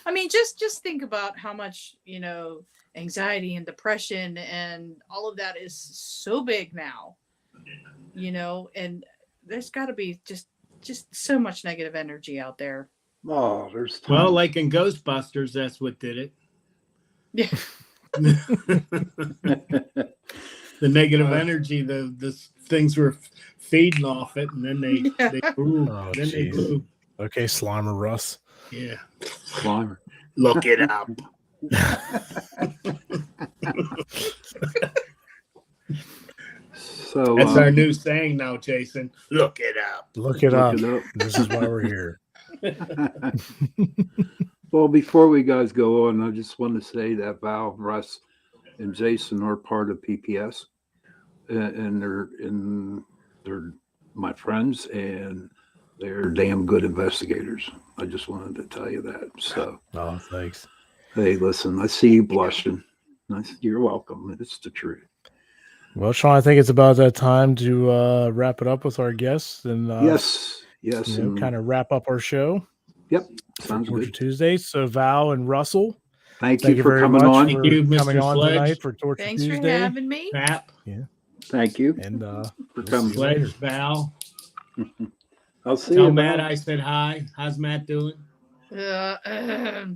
I mean, just think about how much, you know, anxiety and depression and all of that is so big now, you know, and there's got to be just so much negative energy out there. Oh, there's tons. Well, like in Ghostbusters, that's what did it. Yeah. The negative energy, the things were feeding off it, and then they grew. Oh, then they grew. Okay, Slimer Russ. Yeah. Slimer. Look it up. So that's our new saying now, Jason. Look it up. Look it up. This is why we're here. Well, before we guys go on, I just want to say that Val, Russ, and Jason are part of PPS. and they're my friends, and they're damn good investigators. I just wanted to tell you that. So, Oh, thanks. hey, listen, I see you blushing. You're welcome. It's the truth. Well, Sean, I think it's about that time to wrap it up with our guests and Yes, kind of wrap up our show. Yep, for sounds Torture good. Tuesday. So Val and Russell, Thank you for very coming much on. Thank you, coming Mr. on Sledge. tonight for Torture Thanks Tuesday. for having me. Pap, Thank you And for we'll coming. see you later. Sledge, Val. I'll see Tell you, Matt man. I said hi. How's Matt doing? Okay,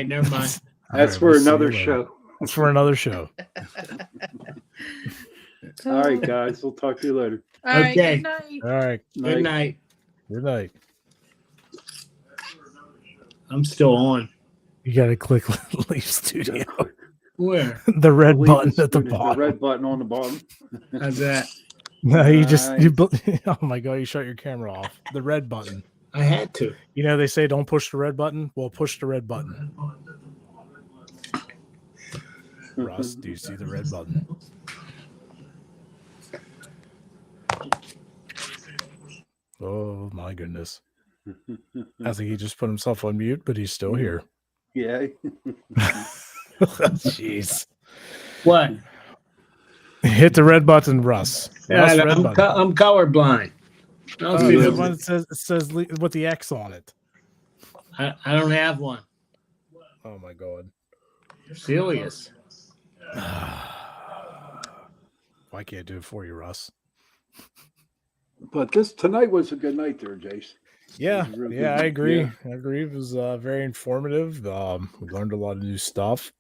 never mind. That's All right, for we'll see another you later. show. That's for another show. All right, guys. We'll talk to you later. All right, Okay. good night. All right. Good night. Good night. I'm still on. You got to click leave studio. Where? The red Leave button the at the studio. bottom. The red button on the bottom. How's that? No, you just Nice. oh my god, you shut your camera off. The red button. I had to. You know they say don't push the red button. Well, push the red button. Russ, do you see the red button? Oh my goodness. I think he just put himself on mute, but he's still here. Yeah. Jeez. What? Hit the red button, Russ. Russ, red I'm button. I'm colorblind. I don't Oh, see the the- one that says with the X on it. I don't have one. Oh my god. Serious. Why can't I do it for you, Russ? But tonight was a good night there, Jace. Yeah, It was a real good I night. agree. Yeah. I agree. It was very informative. We learned a lot of new stuff.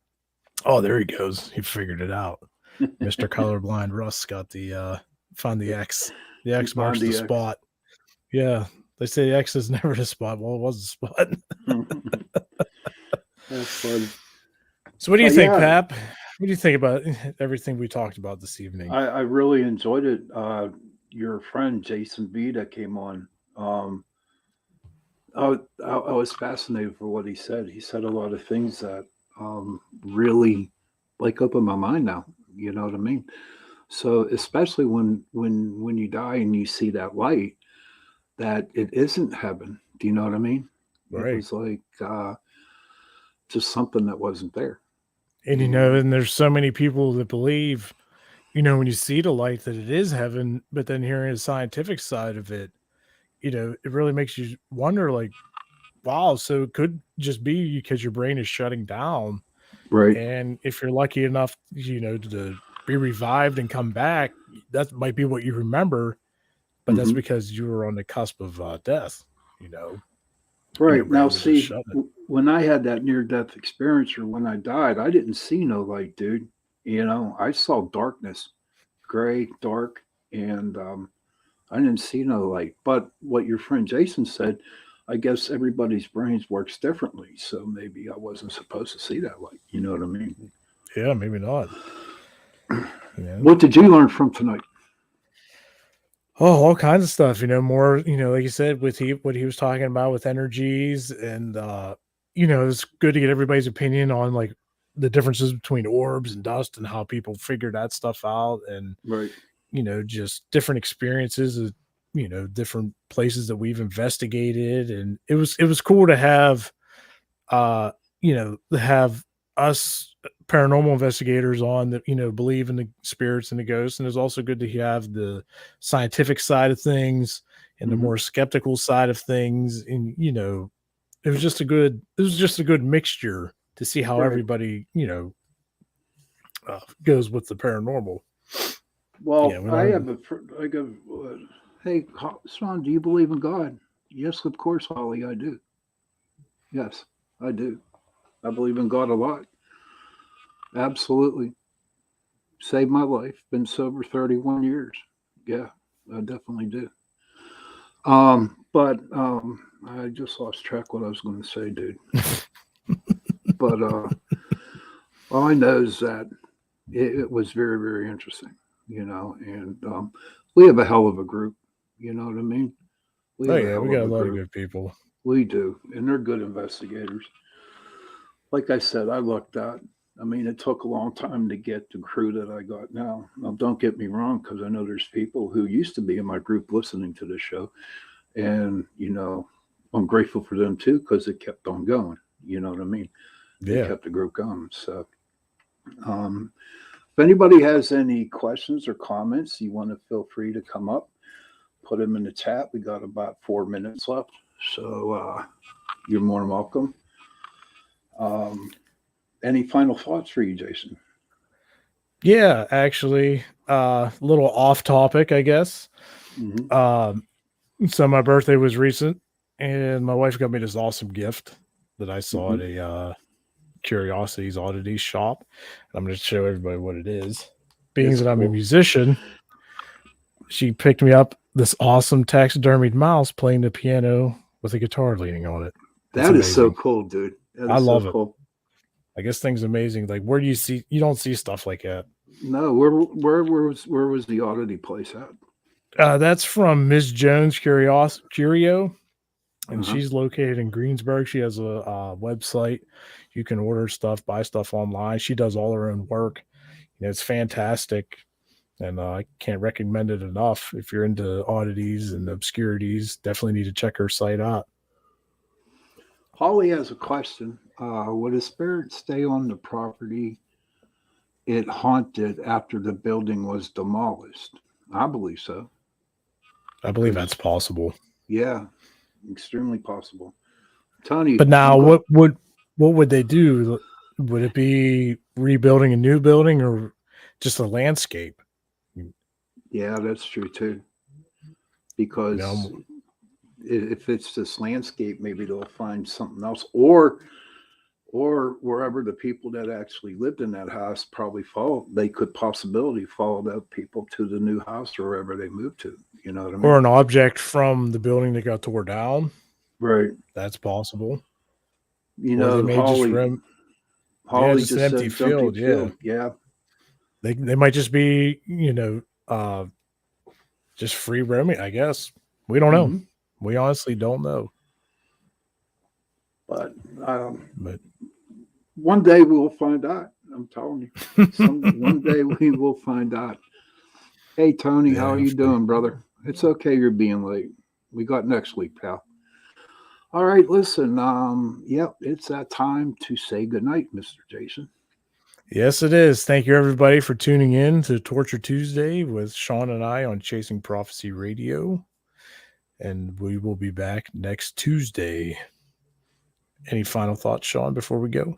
Oh, there he goes. He figured it out. Mr. Colorblind Russ got the found the X. The X marks found the the X. spot. Yeah. They say the X is never the spot. Well, it was the spot. That's fun. So what do you But think, yeah. Pap? What do you think about everything we talked about this evening? I really enjoyed it. Your friend Jason Vita came on. I was fascinated for what he said. He said a lot of things that really open my mind now. You know what I mean? So especially when you die and you see that light, that it isn't heaven. Do you know what I mean? Right. It was like just something that wasn't there. And and there's so many people that believe, when you see the light that it is heaven, but then hearing the scientific side of it, it really makes you wonder, like, wow, so it could just be because your brain is shutting down. Right. And if you're lucky enough, to be revived and come back, that might be what you remember, but that's because you were on the cusp of death, Right. Now, was just see, shutting. when I had that near-death experience or when I died, I didn't see no light, dude. I saw darkness, gray, dark, and I didn't see no light. But what your friend Jason said, I guess everybody's brains works differently. So maybe I wasn't supposed to see that light. You know what I mean? Yeah, maybe not. What did you learn from tonight? Oh, all kinds of stuff, more, like you said, with what he was talking about with energies and, it's good to get everybody's opinion on like the differences between orbs and dust and how people figure that stuff out. And, Right. Just different experiences of, different places that we've investigated. And it was cool to have, have us paranormal investigators on that, believe in the spirits and the ghosts. And it's also good to have the scientific side of things and the more skeptical side of things. And, it was just a good mixture to see how everybody, goes with the paranormal. Well, I go, hey, Shawn, do you believe in God? Yes, of course, Holly, I do. Yes, I do. I believe in God a lot. Absolutely. Saved my life. Been sober 31 years. Yeah, I definitely do. But I just lost track what I was going to say, dude. But all I know is that it was very, very interesting, and we have a hell of a group. You know what I mean? We We got a lot of good people. We do, and they're good investigators. Like I said, I lucked out. I mean, it took a long time to get the crew that I got now. Now, don't get me wrong, because I know there's people who used to be in my group listening to this show. And, I'm grateful for them too, because it kept on going. You know what I mean? They Yeah. kept the group going. So, if anybody has any questions or comments, you want to feel free to come up, put them in the chat. We got about 4 minutes left. So, you're more than welcome. Any final thoughts for you, Jason? Yeah, actually, a little off topic, I guess. So my birthday was recent, and my wife got me this awesome gift that I saw at a Curiosities Oddities shop. I'm going to show everybody what it is. Being It's that I'm a cool. musician, she picked me up this awesome taxidermied mouse playing the piano with a guitar leaning on it. That is so cool, dude. That is I love so it. cool. I guess things amazing. Like, where do you don't see stuff like that? No, where was the oddity place at? That's from Ms. Jones Curio, and Uh-huh. she's located in Greensburg. She has a website. You can order stuff, buy stuff online. She does all her own work. It's fantastic, and I can't recommend it enough. If you're into oddities and obscurities, definitely need to check her site out. Holly has a question. Would a spirit stay on the property it haunted after the building was demolished? I believe so. I believe that's possible. Yeah, extremely possible. Tony, but now what would they do? Would it be rebuilding a new building or just a landscape? Yeah, that's true too. Because if it's this landscape, maybe they'll find something else, or wherever the people that actually lived in that house probably they could possibility follow the people to the new house or wherever they moved to. You know what I mean? Or an object from the building that got tore down. Right. That's possible. You know, Holly just an empty field. Yeah. They might just be, just free roaming, I guess. We don't know. We honestly don't know. But one day we will find out. I'm telling you. One day we will find out. Hey, Tony, how are you doing, brother? It's okay you're being late. We got next week, pal. All right, listen. It's that time to say goodnight, Mr. Jason. Yes, it is. Thank you, everybody, for tuning in to Torture Tuesday with Shawn and I on Chasing Prophecy Radio. And we will be back next Tuesday. Any final thoughts, Shawn, before we go?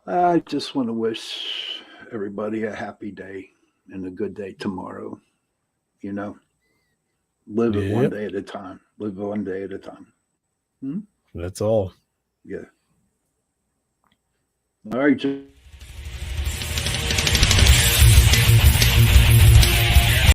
I just want to wish everybody a happy day and a good day tomorrow. Live it one day at a time. Live it one day at a time. That's all. Yeah. All right.